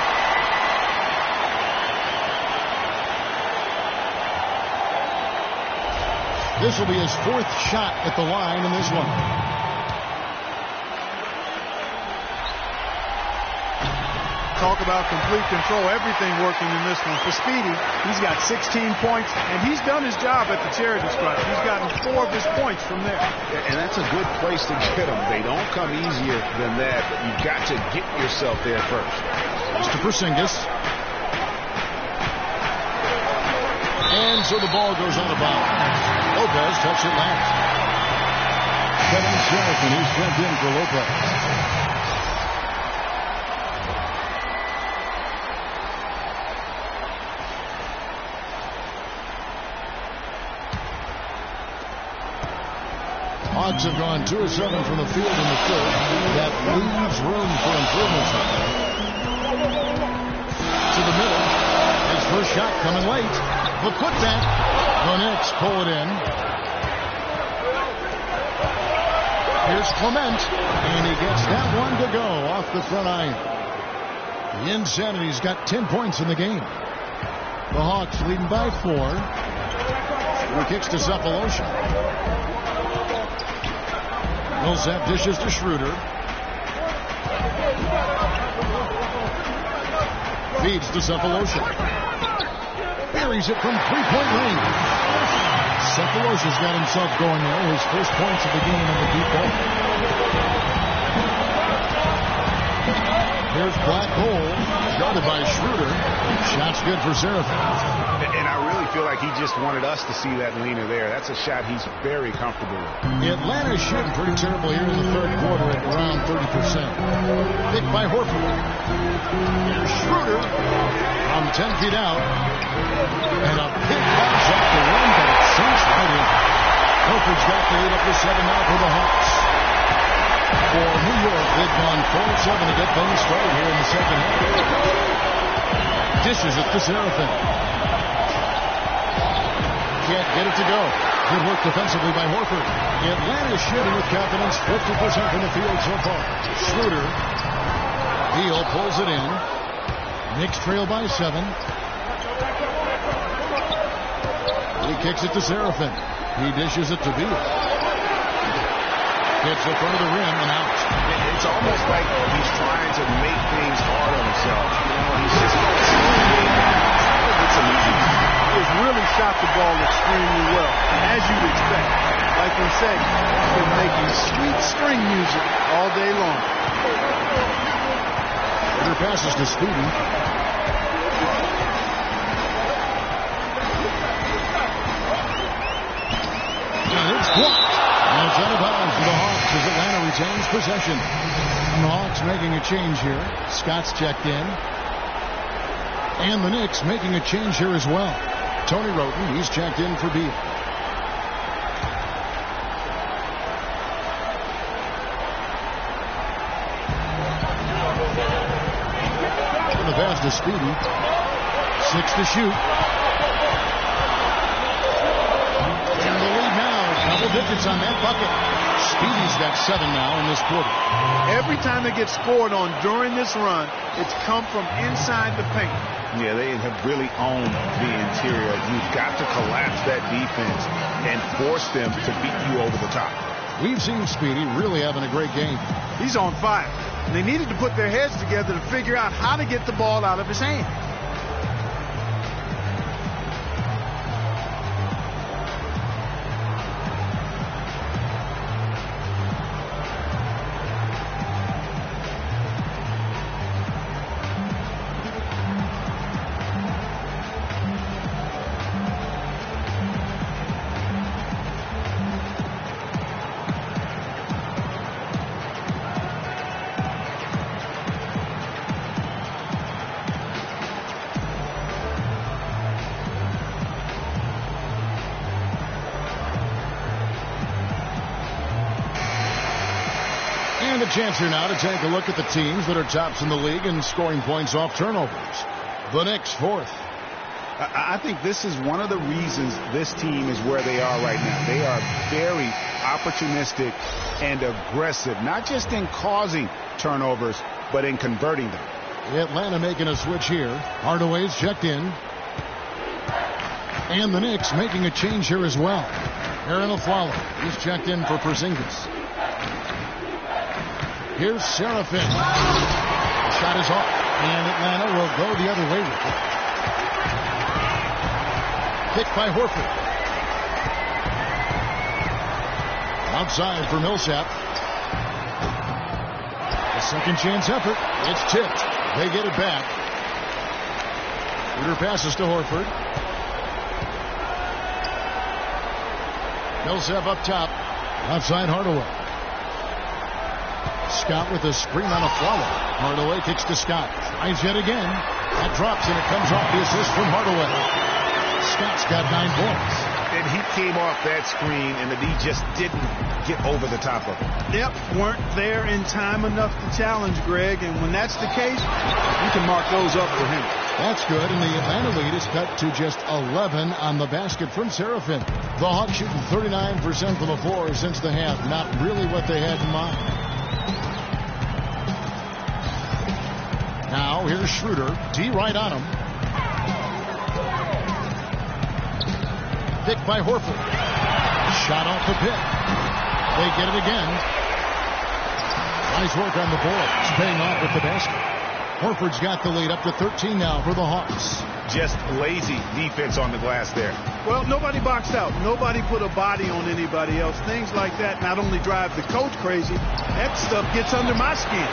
This will be his 4th shot at the line in this one. Talk about complete control. Everything working in this one. For Speedy, he's got 16 points, and he's done his job at the charity stripe. He's gotten 4 of his points from there. And that's a good place to get them. They don't come easier than that, but you've got to get yourself there first. Mr. Porzingis. And so the ball goes out of bounds. Lopez touched it last. Kevin Sheriff, and he's checked in for Lopez. Hawks have gone 2 of 7 from the field in the third. That leaves room for improvement. To the middle. His first shot coming late. The putback. The Knicks pull it in. Here's Clement. And he gets that one to go off the front iron. The Insanity's got 10 points in the game. The Hawks leading by 4. He kicks to Cephalosha. Millsap dishes to Schroeder. Feeds to Cephalosha. Buries it from three-point range. Cephalosha's got himself going there. His first points of the game on the deep ball. Here's Black Hole. Guarded by Schroeder. Shot's good for Seraphin. And I really feel like he just wanted us to see that leaner there. That's a shot he's very comfortable with. Atlanta's shooting pretty terrible here in the third quarter at around 30%. Picked by Horford. Here's Schroeder from 10 feet out. And a pick bounce off the run, but it sinks right in. Horford's got the lead up to 7 now for the Hawks. For New York, they've gone 4-7 to get things started here in the second half. Dishes it to Seraphin. Can't get it to go. Good work defensively by Horford. Atlanta's shooting with confidence, 50% from the field so far. Schroeder. Beal pulls it in. Knicks trail by 7. He kicks it to Seraphin. He dishes it to Beal. Gets in front of the rim and out. It's almost like he's trying to make things hard on himself. You know, he's just trying to get some easy. He has really shot the ball extremely well, as you'd expect. Like we said, he's been making sweet string music all day long. Other passes to Speedy. And it's blocked. And it's out of bounds for the Hawks as Atlanta retains possession. And the Hawks making a change here. Scott's checked in. And the Knicks making a change here as well. Tony Roten, he's checked in for Beal. The pass to Speedy. 6 to shoot. And the lead now, double digits on that bucket. Speedy's got 7 now in this quarter. Every time they get scored on during this run, it's come from inside the paint. Yeah, they have really owned the interior. You've got to collapse that defense and force them to beat you over the top. We've seen Speedy really having a great game. He's on fire. They needed to put their heads together to figure out how to get the ball out of his hand. And a chance here now to take a look at the teams that are tops in the league in scoring points off turnovers. The Knicks 4th. I think this is one of the reasons this team is where they are right now. They are very opportunistic and aggressive, not just in causing turnovers, but in converting them. Atlanta making a switch here. Hardaway's checked in. And the Knicks making a change here as well. Aaron Aflalo, he's checked in for Porzingis. Here's Seraphin. Shot is off. And Atlanta will go the other way with it. Kick by Horford. Outside for Millsap. A second chance effort. It's tipped. They get it back. Peter passes to Horford. Millsap up top. Outside Hardaway. Scott with a screen on a follow. Hardaway kicks to Scott. Tries yet again. That drops and it comes off the assist from Hardaway. Scott's got 9 points. And he came off that screen and the D just didn't get over the top of it. Yep, weren't there in time enough to challenge Greg, and when that's the case, you can mark those up for him. That's good, and the Atlanta lead is cut to just 11 on the basket from Seraphin. The Hawks shooting 39% from the floor since the half. Not really what they had in mind. Now, here's Schroeder. D right on him. Picked by Horford. Shot off the pick. They get it again. Nice work on the boards, paying off with the basket. Horford's got the lead up to 13 now for the Hawks. Just lazy defense on the glass there. Well, nobody boxed out. Nobody put a body on anybody else. Things like that not only drive the coach crazy, that stuff gets under my skin.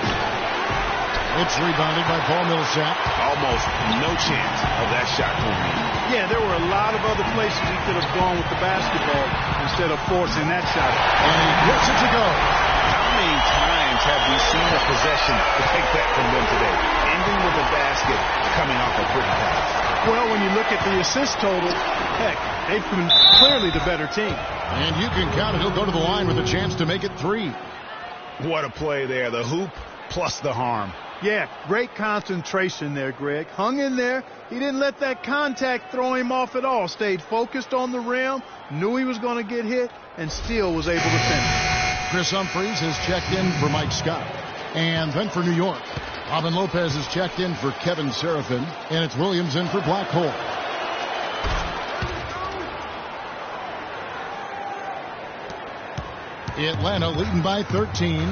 It's rebounded by Paul Millsap. Almost no chance of that shot going in. Yeah, there were a lot of other places he could have gone with the basketball instead of forcing that shot. And he gets it to go. How many times have we seen a possession take that from them today? Ending with a basket coming off a quick pass. Well, when you look at the assist total, heck, they've been clearly the better team. And you can count it. He'll go to the line with a chance to make it 3. What a play there. The hoop plus the harm. Yeah, great concentration there, Greg. Hung in there. He didn't let that contact throw him off at all. Stayed focused on the rim, knew he was going to get hit, and still was able to finish. Chris Humphries has checked in for Mike Scott. And then for New York, Robin Lopez has checked in for Kevin Seraphin. And it's Williams in for Black Hole. Atlanta leading by 13.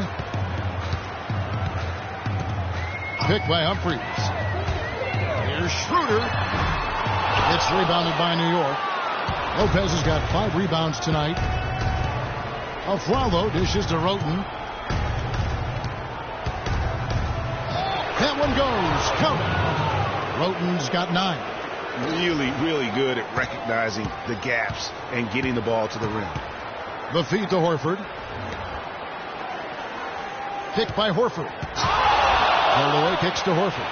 Picked by Humphries. Here's Schroeder. It's rebounded by New York. Lopez has got 5 rebounds tonight. Aflalo dishes to Roten. That one goes. Covered. Roten's got 9. Really good at recognizing the gaps and getting the ball to the rim. The feed to Horford. Kicked by Horford. Hardaway kicks to Horford.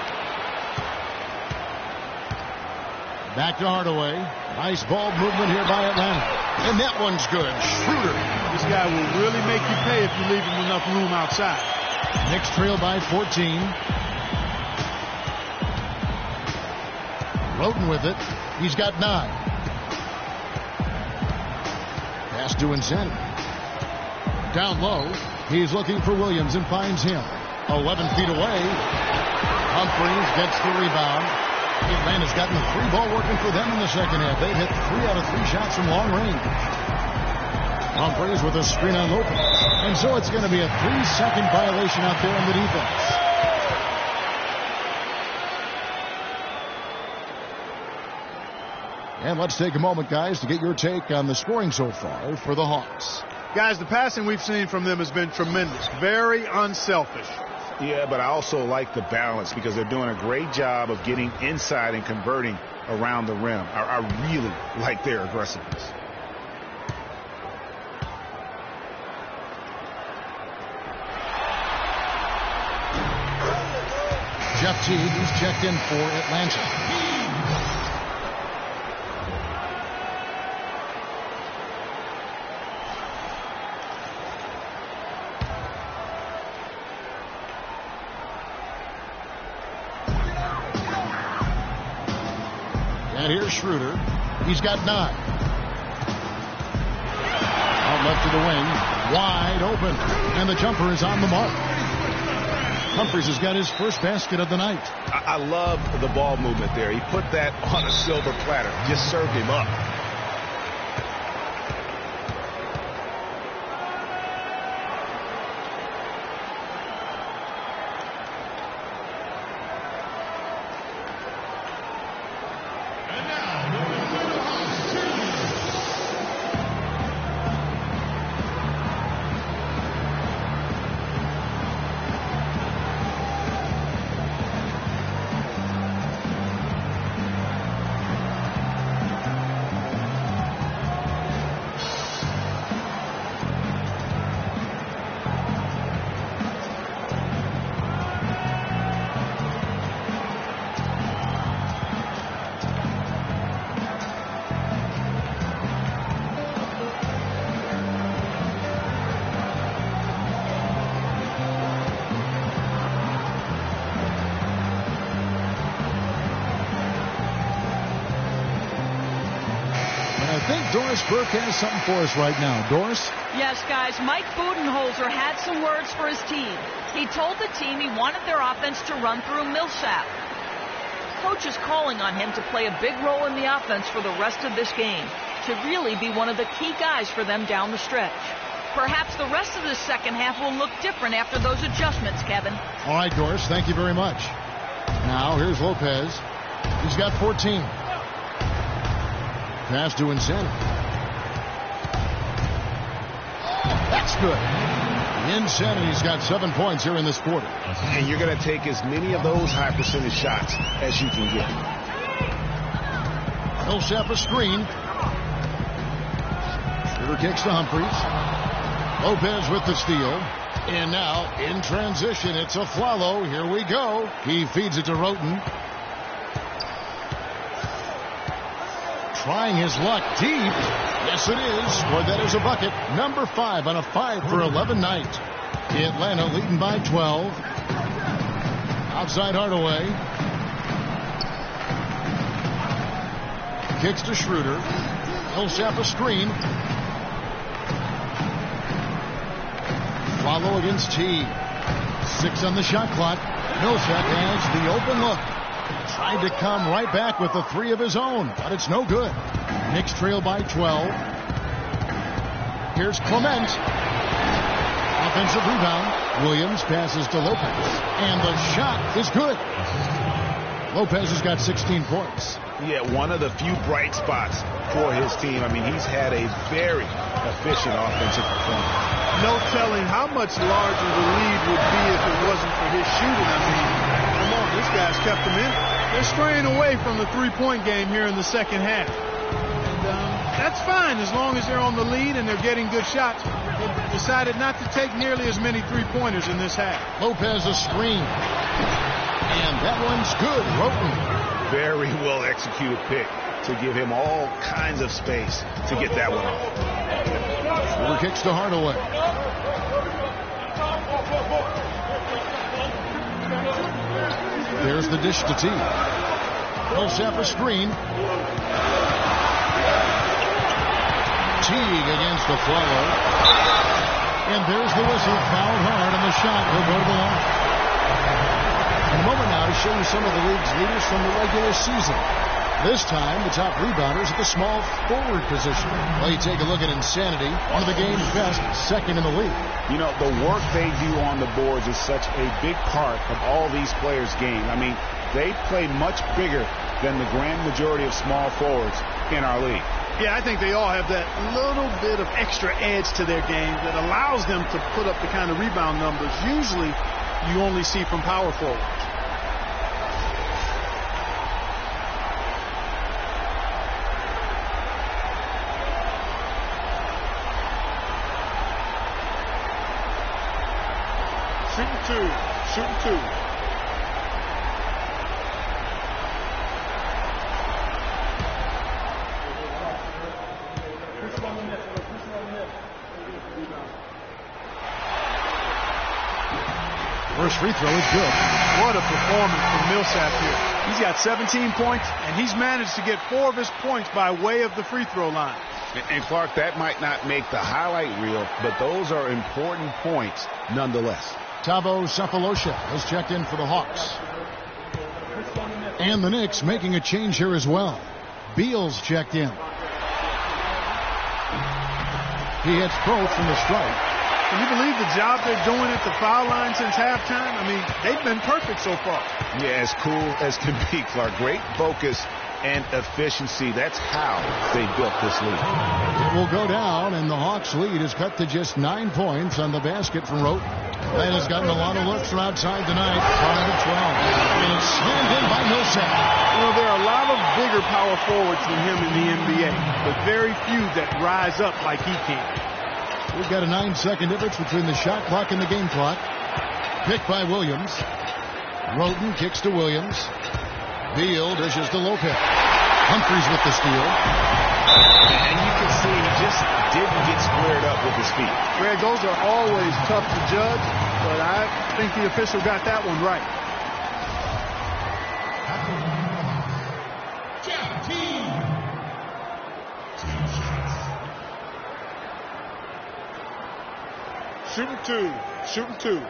Back to Hardaway. Nice ball movement here by Atlanta. And that one's good. Schroeder. This guy will really make you pay if you leave him enough room outside. Knicks trail by 14. Roten with it. He's got 9. Pass to Insanity. Down low. He's looking for Williams and finds him. 11 feet away. Humphries gets the rebound. Atlanta's gotten the 3 ball working for them in the second half. They've hit 3 out of 3 shots from long range. Humphries with a screen on Lopez. And so it's going to be a 3-second violation out there on the defense. And let's take a moment, guys, to get your take on the scoring so far for the Hawks. Guys, the passing we've seen from them has been tremendous. Very unselfish. Yeah, but I also like the balance because they're doing a great job of getting inside and converting around the rim. I really like their aggressiveness. Jeff Teague, who's checked in for Atlanta. And here's Schroeder. He's got 9. Out left to the wing. Wide open. And the jumper is on the mark. Humphries has got his first basket of the night. I love the ball movement there. He put that on a silver platter. Just served him up. Doris Burke has something for us right now. Doris? Yes, guys. Mike Budenholzer had some words for his team. He told the team he wanted their offense to run through Millsap. Coach is calling on him to play a big role in the offense for the rest of this game. to really be one of the key guys for them down the stretch. Perhaps the rest of the second half will look different after those adjustments, Kevin. All right, Doris, thank you very much. Now, here's Lopez. He's got 14. Pass to Insanity. That's good. Insanity's got 7 points here in this quarter. And you're going to take as many of those high percentage shots as you can get. Millsap a screen. Shooter kicks to Humphries. Lopez with the steal. And now, in transition, it's a Flalo. Here we go. He feeds it to Roten. Trying his luck deep. Yes, it is. Or that is a bucket. Number 5 on a 5 for 11 night. Atlanta leading by 12. Outside Hardaway. Kicks to Schroeder. Millsap a screen. Follow against T. 6 on the shot clock. Millsap has the open look. Tried to come right back with the 3 of his own, but it's no good. Knicks trail by 12. Here's Clement. Offensive rebound. Williams passes to Lopez. And the shot is good. Lopez has got 16 points. Yeah, one of the few bright spots for his team. I mean, he's had a very efficient offensive performance. No telling how much larger the lead would be if it wasn't for his shooting. I mean, come on, this guy's kept them in. They're straying away from the three-point game here in the second half. And that's fine as long as they're on the lead and they're getting good shots. They decided not to take nearly as many three-pointers in this half. Lopez a screen. And that one's good. Roten. Very well executed pick to give him all kinds of space to get that one off. Shooter kicks to Hardaway. There's the dish to T. Millsap a screen. Teague against the follow. And there's the whistle. Fouled hard on the shot. He'll go to the line. In a moment now to show you some of the league's leaders from the regular season. This time, the top rebounders at the small forward position. Well, you take a look at Insanity, one of the game's best, second in the league. You know, the work they do on the boards is such a big part of all these players' game. I mean, they play much bigger than the grand majority of small forwards in our league. Yeah, I think they all have that little bit of extra edge to their game that allows them to put up the kind of rebound numbers usually you only see from power forwards. Shooting two. First free throw is good. What a performance from Millsap here. He's got 17 points, and he's managed to get 4 of his points by way of the free throw line. And Clark, that might not make the highlight reel, but those are important points nonetheless. Thabo Sefolosha has checked in for the Hawks. And the Knicks making a change here as well. Beal's checked in. He hits both from the strike. Can you believe the job they're doing at the foul line since halftime? I mean, they've been perfect so far. Yeah, as cool as can be, Clark. Great focus and efficiency. That's how they built this lead. It will go down, and the Hawks' lead is cut to just 9 points on the basket from Roten. That has gotten a lot of looks from outside tonight. 5 of 12. And it's slammed in by Millsap. You know, there are a lot of bigger power forwards than him in the NBA, but very few that rise up like he can. We've got a 9-second difference between the shot clock and the game clock. Picked by Williams. Roten kicks to Williams. Beal dishes to Lopez. Humphries with the steal. And you can see he just didn't get squared up with his feet. Greg, those are always tough to judge, but I think the official got that one right. Shooting two.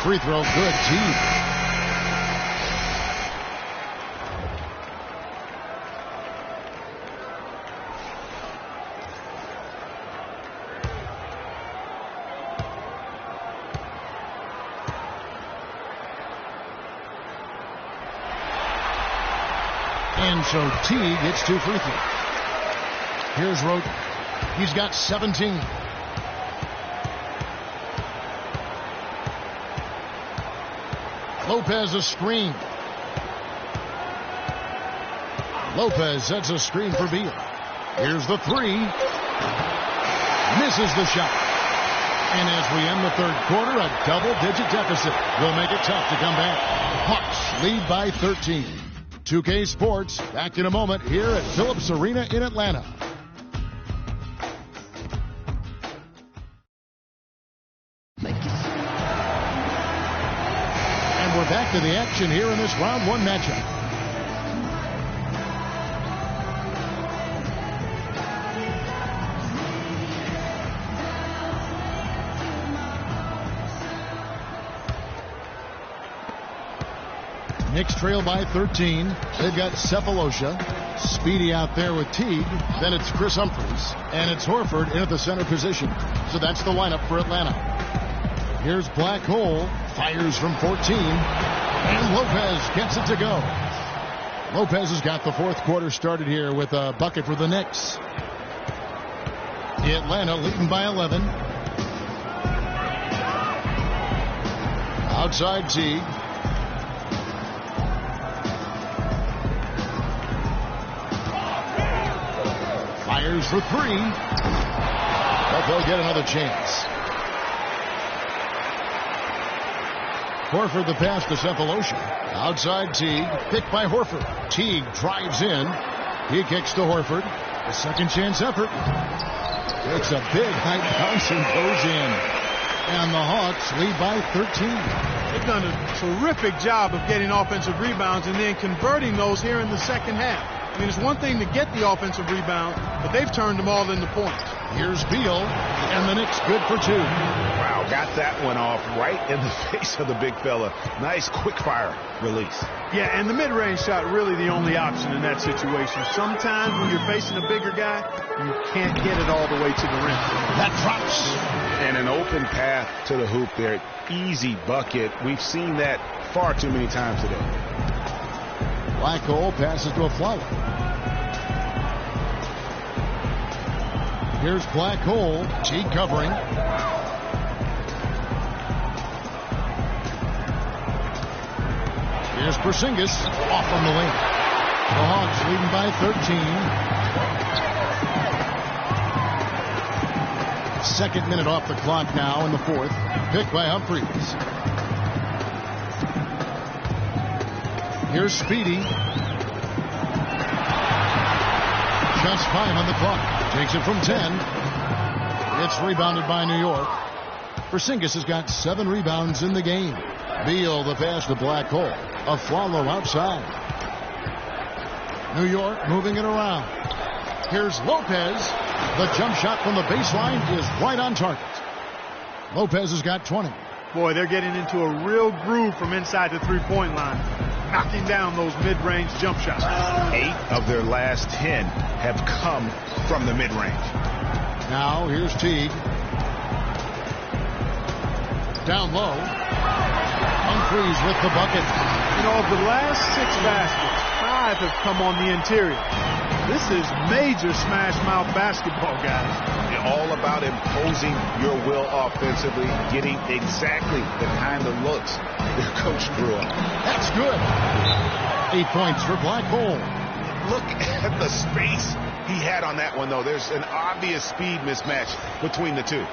free throw, good. Teague. And so Teague gets 2 free throws. Here's Rote. He's got 17. Lopez a screen. Lopez sets a screen for Beal. Here's the 3. Misses the shot. And as we end the third quarter, a double-digit deficit will make it tough to come back. Hawks lead by 13. 2K Sports back in a moment here at Phillips Arena in Atlanta. And we're back to the action here in this round 1 matchup. Knicks trail by 13. They've got Cephalosha. Speedy out there with Teague. Then it's Chris Humphries. And it's Horford in at the center position. So that's the lineup for Atlanta. Here's Black Hole. Fires from 14. And Lopez gets it to go. Lopez has got the fourth quarter started here with a bucket for the Knicks. Atlanta leading by 11. Outside Teague. Fires for 3. But they'll get another chance. Horford the pass to Cephalosha. Outside Teague. Picked by Horford. Teague drives in. He kicks to Horford. A second chance effort. It's a big height bounce and goes in. And the Hawks lead by 13. They've done a terrific job of getting offensive rebounds and then converting those here in the second half. I mean, it's one thing to get the offensive rebound, but they've turned them all into points. Here's Beal, and the Knicks good for 2. Wow, got that one off right in the face of the big fella. Nice quick fire release. Yeah, and the mid-range shot really the only option in that situation. Sometimes when you're facing a bigger guy, you can't get it all the way to the rim. That drops. And an open path to the hoop there. Easy bucket. We've seen that far too many times today. Black Hole passes to a Flower. Here's Black Hole. Teague covering. Here's Porzingis off on the wing. The Hawks leading by 13. Second minute off the clock now in the fourth. Picked by Humphries. Here's Speedy. Just 5 on the clock. Takes it from 10. It's rebounded by New York. Porzingis has got 7 rebounds in the game. Beal the pass to Black Hole. A follow outside. New York moving it around. Here's Lopez. The jump shot from the baseline is right on target. Lopez has got 20. Boy, they're getting into a real groove from inside the three-point line, knocking down those mid-range jump shots. 8 of their last 10 have come from the mid-range. Now here's Teague. Down low. Humphries with the bucket. You know, of the last 6 baskets, 5 have come on the interior. This is major smash mouth basketball, guys. All about imposing your will offensively, getting exactly the kind of looks their coach drew up. That's good. 8 points for Black Hole. Look at the space he had on that one, though. There's an obvious speed mismatch between the two.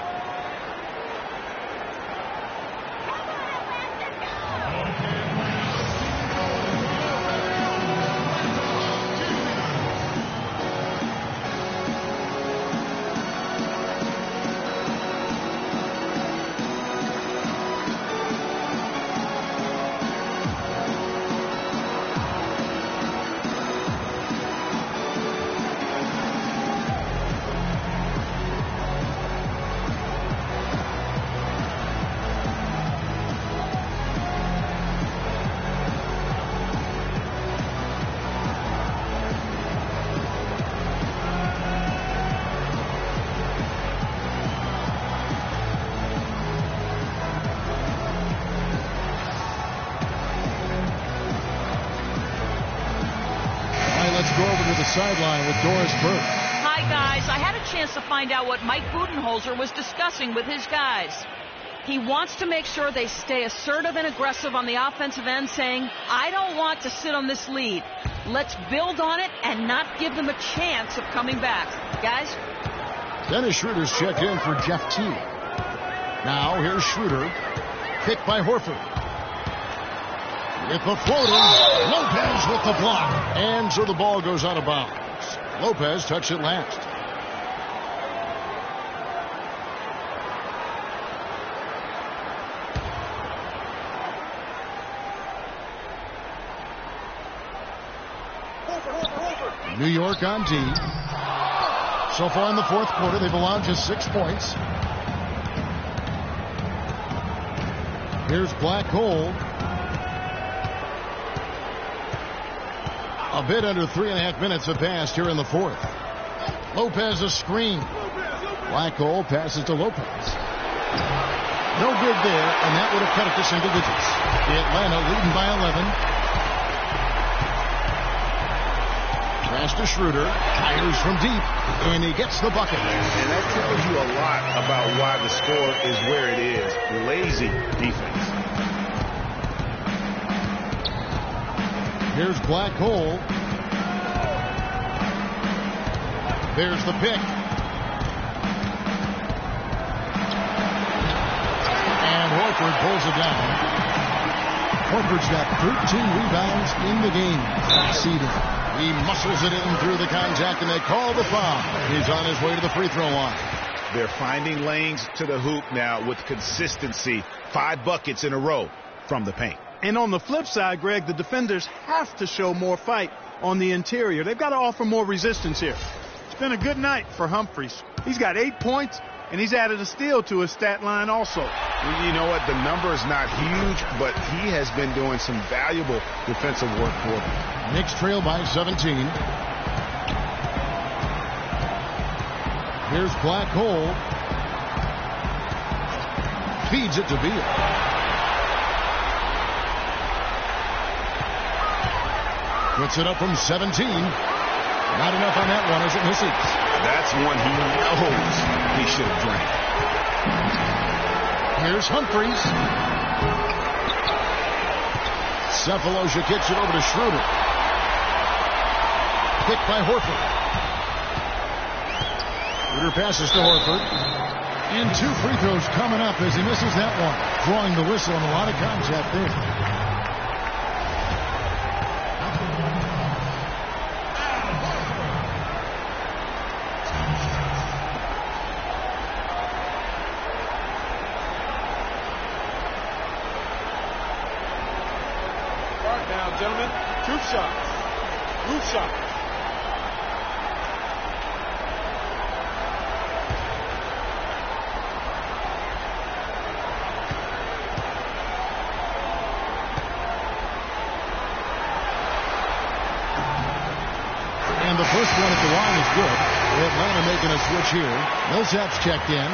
Let's go over to the sideline with Doris Burke. Hi, guys. I had a chance to find out what Mike Budenholzer was discussing with his guys. He wants to make sure they stay assertive and aggressive on the offensive end, saying, I don't want to sit on this lead. Let's build on it and not give them a chance of coming back. Guys? Dennis Schroeder's checked in for Jeff T. Now here's Schroeder. Picked by Horford. With the floating, Lopez with the block. And so the ball goes out of bounds. Lopez touched it last. New York on D. So far in the fourth quarter, they've allowed just 6 points. Here's Black Hole. A bit under 3.5 minutes have passed here in the fourth. Lopez a screen. Black Hole passes to Lopez. No good there, and that would have cut it to single digits. Atlanta leading by 11. Pass to Schroeder, fires from deep, and he gets the bucket. And that tells you a lot about why the score is where it is. Lazy defense. Here's Black Hole. There's the pick. And Horford pulls it down. Horford's got 13 rebounds in the game. Exceeding. He muscles it in through the contact, and they call the foul. He's on his way to the free throw line. They're finding lanes to the hoop now with consistency. 5 buckets in a row from the paint. And on the flip side, Greg, the defenders have to show more fight on the interior. They've got to offer more resistance here. It's been a good night for Humphries. He's got 8 points, and he's added a steal to his stat line also. You know what? The number is not huge, but he has been doing some valuable defensive work for them. Knicks trail by 17. Here's Black Hole. Feeds it to Beal. Puts it up from 17. Not enough on that one as it misses. That's one he knows he should have drank. Here's Humphries. Cephalosha kicks it over to Schroeder. Picked by Horford. Schroeder passes to Horford. And 2 free throws coming up as he misses that one. Drawing the whistle and a lot of contact there. Gentlemen, truth shots. Roof shots. And the first one at the line is good. Atlanta making a switch here. Millsap's checked in.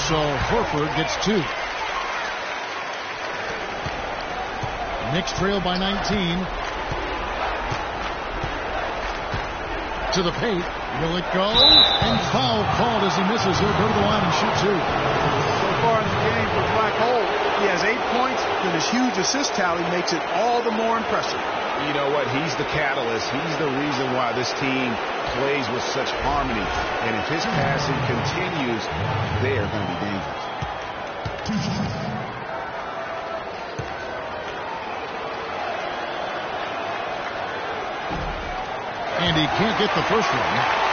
So Horford gets 2. Knicks trail by 19. To the paint. Will it go? And foul called as he misses. He'll go to the line and shoot 2. So far in the game for Black Hole, he has 8 points, and his huge assist tally makes it all the more impressive. You know what? He's the catalyst. He's the reason why this team plays with such harmony. And if his passing continues, they are going to be dangerous. And he can't get the first one.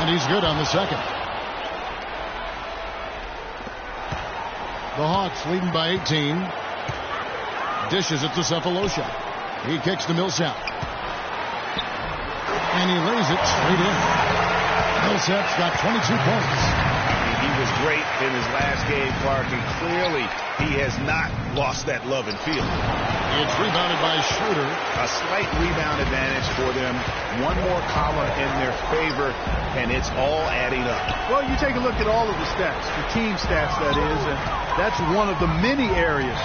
And he's good on the second. The Hawks leading by 18. Dishes it to Cephalosha. He kicks to Millsap. And he lays it straight in. Millsap's got 22 points. He was great in his last game, Clark, and clearly he has not lost that love and feel. It's rebounded by Schroeder. A slight rebound advantage for them. One more column in their favor, and it's all adding up. Well, you take a look at all of the stats, the team stats, that is, and that's one of the many areas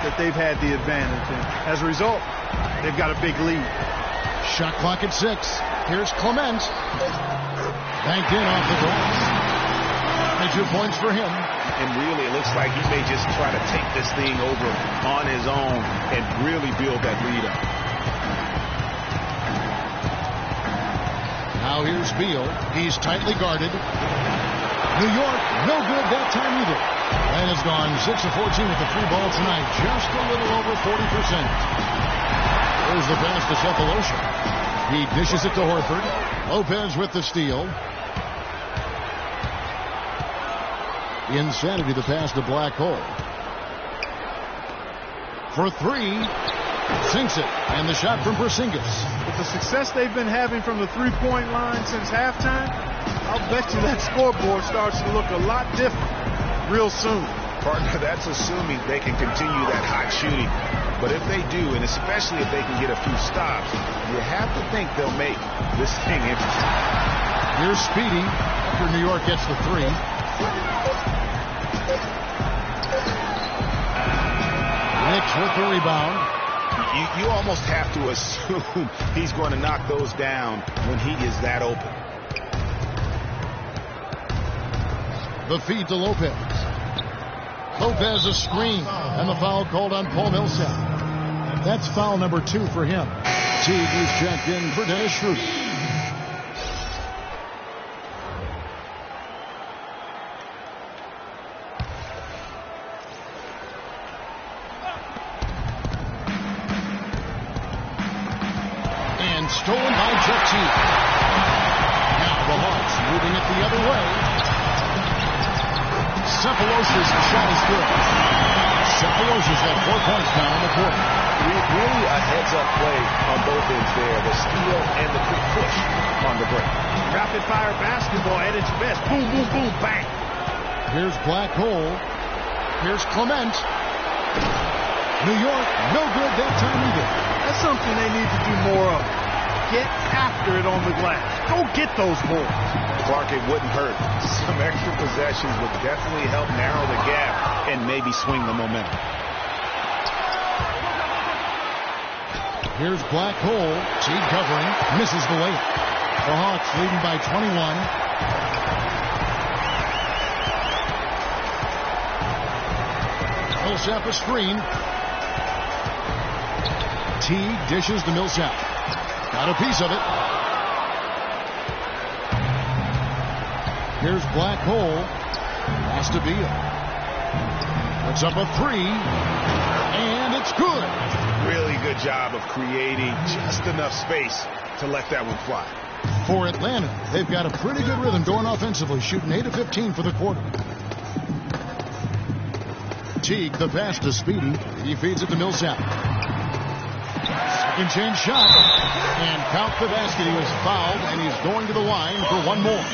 that they've had the advantage. And as a result, they've got a big lead. Shot clock at 6. Here's Clement. Banked in off the glass. 22 points for him. And really, it looks like he may just try to take this thing over on his own and really build that lead up. Now here's Beal. He's tightly guarded. New York, no good that time either. And has gone 6 of 14 with the free ball tonight. Just a little over 40%. There's the pass to Cephalosha. He dishes it to Horford. Lopez with the steal. Insanity, the pass to Black Hole. For 3. Sinks it. And the shot from Porzingis. With the success they've been having from the three-point line since halftime, I'll bet you that scoreboard starts to look a lot different real soon. Partner, that's assuming they can continue that hot shooting. But if they do, and especially if they can get a few stops, you have to think they'll make this thing interesting. Here's Speedy after New York gets the 3. Knicks with the rebound. You almost have to assume he's going to knock those down when he is that open. The feed to Lopez. Lopez a screen, and the foul called on Paul Millsap. That's foul number 2 for him. Teague is checked in for Dennis Schroeder. And stolen by Jeff Teague. Now the Hawks moving it the other way. Cephalosha's shot is good. Cephalosha's got 4 points now in the quarter. Really a heads-up play on both ends there. The steal and the quick push on the break. Rapid-fire basketball at its best. Boom, boom, boom, bang. Here's Black Hole. Here's Clement. New York, no good that time either. That's something they need to do more of. Get after it on the glass. Go get those boards. Clark, it wouldn't hurt. Some extra possessions would definitely help narrow the gap and maybe swing the momentum. Here's Black Hole. Teague covering. Misses the layup. The Hawks leading by 21. Millsap a screen. Teague dishes to Millsap. Got a piece of it. Here's Black Hole. Pass to Beal. Puts up a 3. And it's good. Really good job of creating just enough space to let that one fly. For Atlanta, they've got a pretty good rhythm going offensively, shooting 8 of 15 for the quarter. Teague, the pass to Speedy. He feeds it to Millsap. Second chance shot. And count the basket. He was fouled, and he's going to the line for one more.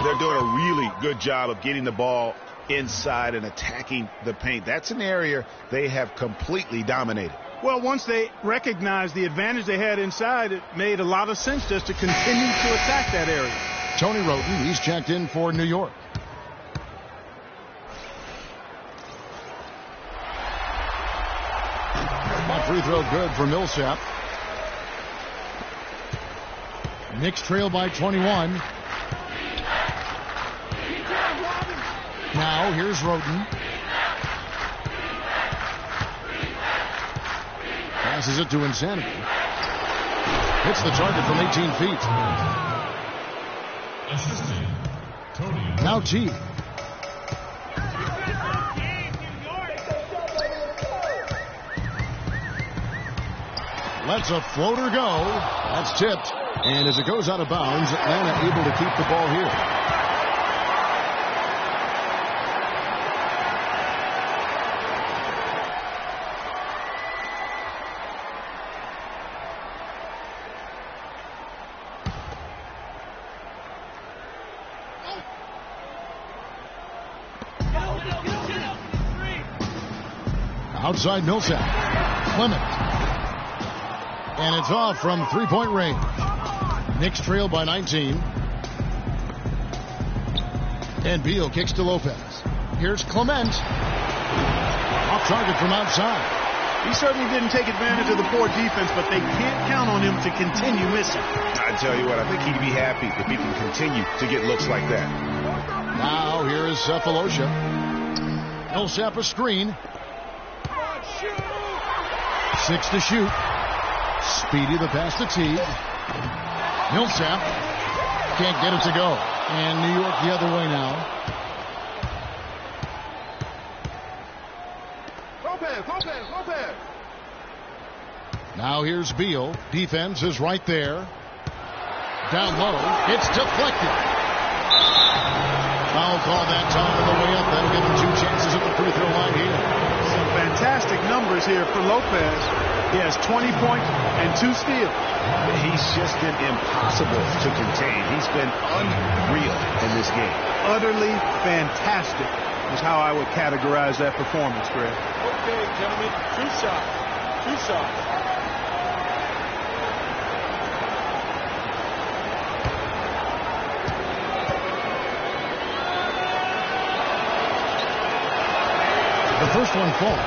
They're doing a really good job of getting the ball inside and attacking the paint. That's an area they have completely dominated. Well, once they recognized the advantage they had inside, it made a lot of sense just to continue to attack that area. Tony Roden, he's checked in for New York. That free throw good for Millsap. Knicks trail by 21. Now here's Roden. Passes it to Insanity. Hits the target from 18 feet. Now Teague. Lets a floater go. That's tipped. And as it goes out of bounds, Atlanta able to keep the ball here. Outside Millsap. Clement. And it's off from three-point range. Knicks trail by 19. And Beal kicks to Lopez. Here's Clement. Off target from outside. He certainly didn't take advantage of the poor defense, but they can't count on him to continue missing. I tell you what, I think he'd be happy if he can continue to get looks like that. Now here is Cephalosha. Millsap a screen. 6 to shoot. Speedy the pass to Teague. Millsap can't get it to go. And New York the other way now. Lopez. Now here's Beal. Defense is right there. Down low. It's deflected. Foul call that time on the way up. That'll give him 2 chances at the free throw line here. Some fantastic numbers here for Lopez. He has 20 points and 2 steals. He's just been impossible to contain. He's been unreal in this game. Utterly fantastic is how I would categorize that performance, Greg. Okay, gentlemen, 2 shots. 2 shots. The first one falls.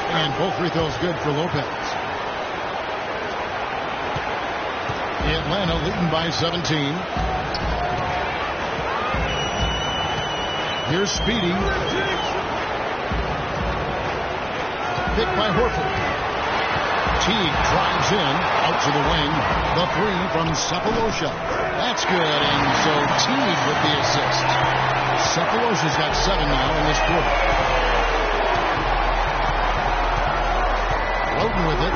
And both free throws good for Lopez. Atlanta leading by 17. Here's Speedy. Picked by Horford. Teague drives in, out to the wing. The 3 from Cephalosha. That's good, and so Teague with the assist. Cephalosha's got 7 now in this quarter. Roden with it.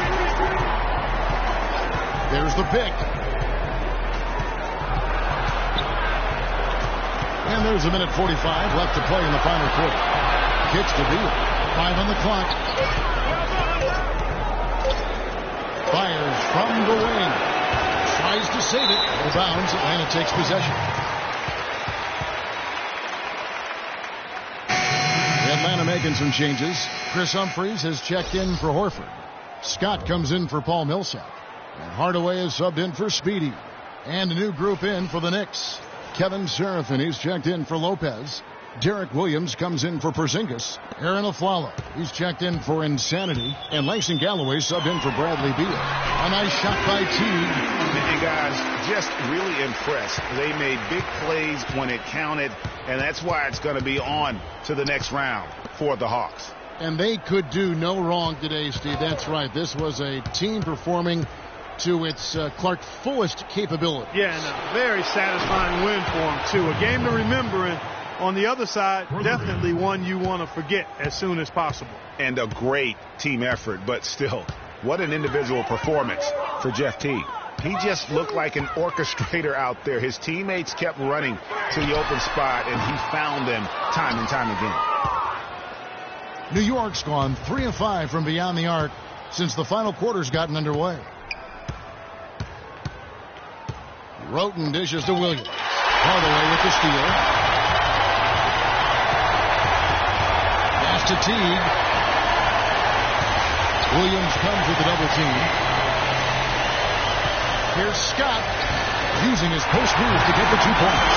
There's the pick. And there's a minute 45 left to play in the final quarter. Kicks to Beal. 5 on the clock. Fires from the wing. Tries to save it. Out of bounds. Atlanta takes possession. Atlanta making some changes. Chris Humphries has checked in for Horford. Scott comes in for Paul Millsap. And Hardaway is subbed in for Speedy. And a new group in for the Knicks. Kevin Serafin, he's checked in for Lopez. Derek Williams comes in for Porzingis. Aaron Aflalo, he's checked in for Insanity. And Langston Galloway subbed in for Bradley Beal. A nice shot by Teague. And guys, just really impressed. They made big plays when it counted, and that's why it's going to be on to the next round for the Hawks. And they could do no wrong today, Steve. That's right. This was a team performing to its Clark fullest capability. Yeah, and a very satisfying win for them, too. A game to remember, and on the other side, definitely one you want to forget as soon as possible. And a great team effort, but still, what an individual performance for Jeff Teague. He just looked like an orchestrator out there. His teammates kept running to the open spot, and he found them time and time again. New York's gone 3 of 5 from beyond the arc since the final quarter's gotten underway. Roten dishes to Williams. Hardaway with the steal. Pass to Teague. Williams comes with the double team. Here's Scott using his post move to get the 2 points.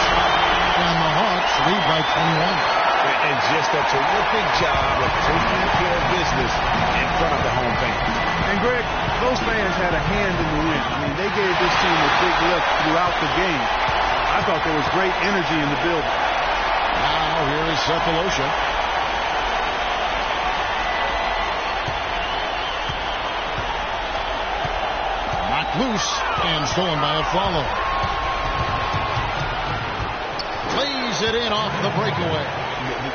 And the Hawks lead by 21. And just a terrific job of taking care of business in front of the home fans. And Greg, those fans had a hand in the win. I mean, they gave this team a big lift throughout the game. I thought there was great energy in the building. Now here is Cephalosha. Knocked loose and stolen by Aflalo. Plays it in off the breakaway.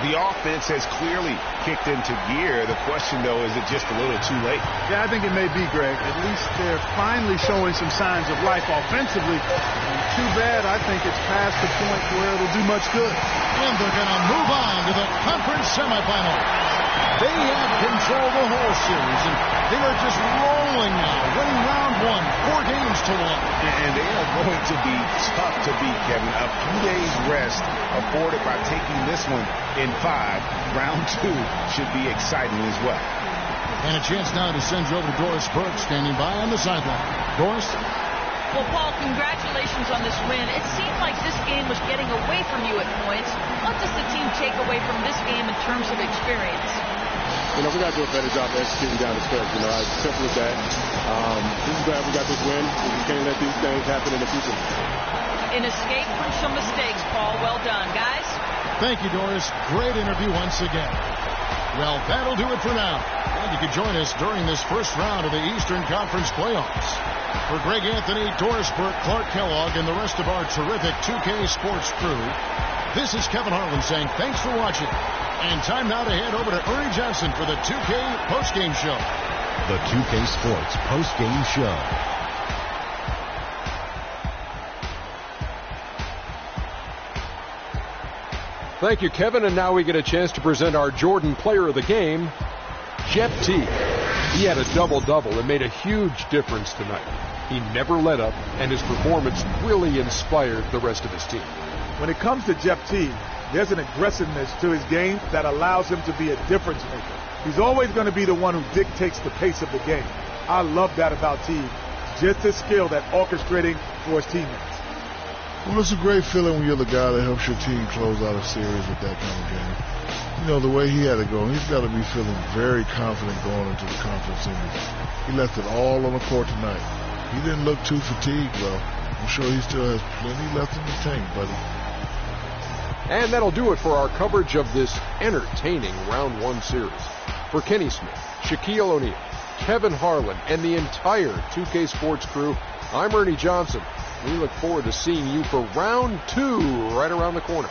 The offense has clearly kicked into gear. The question, though, is it just a little too late? Yeah, I think it may be, Greg. At least they're finally showing some signs of life offensively. And too bad, I think it's past the point where it'll do much good. And they're going to move on to the conference semifinal. They have control the whole series, and they are just rolling now, winning round 1, 4 games to 1. And they are going to be tough to beat, Kevin. A few days rest afforded by taking this one in 5. Round 2 should be exciting as well. And a chance now to send you over to Doris Burke, standing by on the sideline. Doris? Well, Paul, congratulations on this win. It seemed like this game was getting away from you at points. What does the team take away from this game in terms of experience? We got to do a better job of executing down the stretch. As simple as that. This is glad we got this win. We can't let these things happen in the future. An escape from some mistakes, Paul. Well done, guys. Thank you, Doris. Great interview once again. Well, that'll do it for now. And you can join us during this first round of the Eastern Conference playoffs. For Greg Anthony, Doris Burke, Clark Kellogg, and the rest of our terrific 2K Sports crew, this is Kevin Harlan saying thanks for watching. And time now to head over to Ernie Johnson for the 2K postgame show. The 2K Sports postgame show. Thank you, Kevin. And now we get a chance to present our Jordan Player of the Game, Jeff Teague. He had a double-double and made a huge difference tonight. He never let up, and his performance really inspired the rest of his team. When it comes to Jeff Teague, there's an aggressiveness to his game that allows him to be a difference maker. He's always going to be the one who dictates the pace of the game. I love that about Teague. Just his skill at orchestrating for his teammates. Well, it's a great feeling when you're the guy that helps your team close out a series with that kind of game. The way he had it going, he's got to be feeling very confident going into the conference series. He left it all on the court tonight. He didn't look too fatigued, though. I'm sure he still has plenty left in the tank, buddy. And that'll do it for our coverage of this entertaining Round 1 series. For Kenny Smith, Shaquille O'Neal, Kevin Harlan, and the entire 2K Sports crew, I'm Ernie Johnson. We look forward to seeing you for Round 2 right around the corner.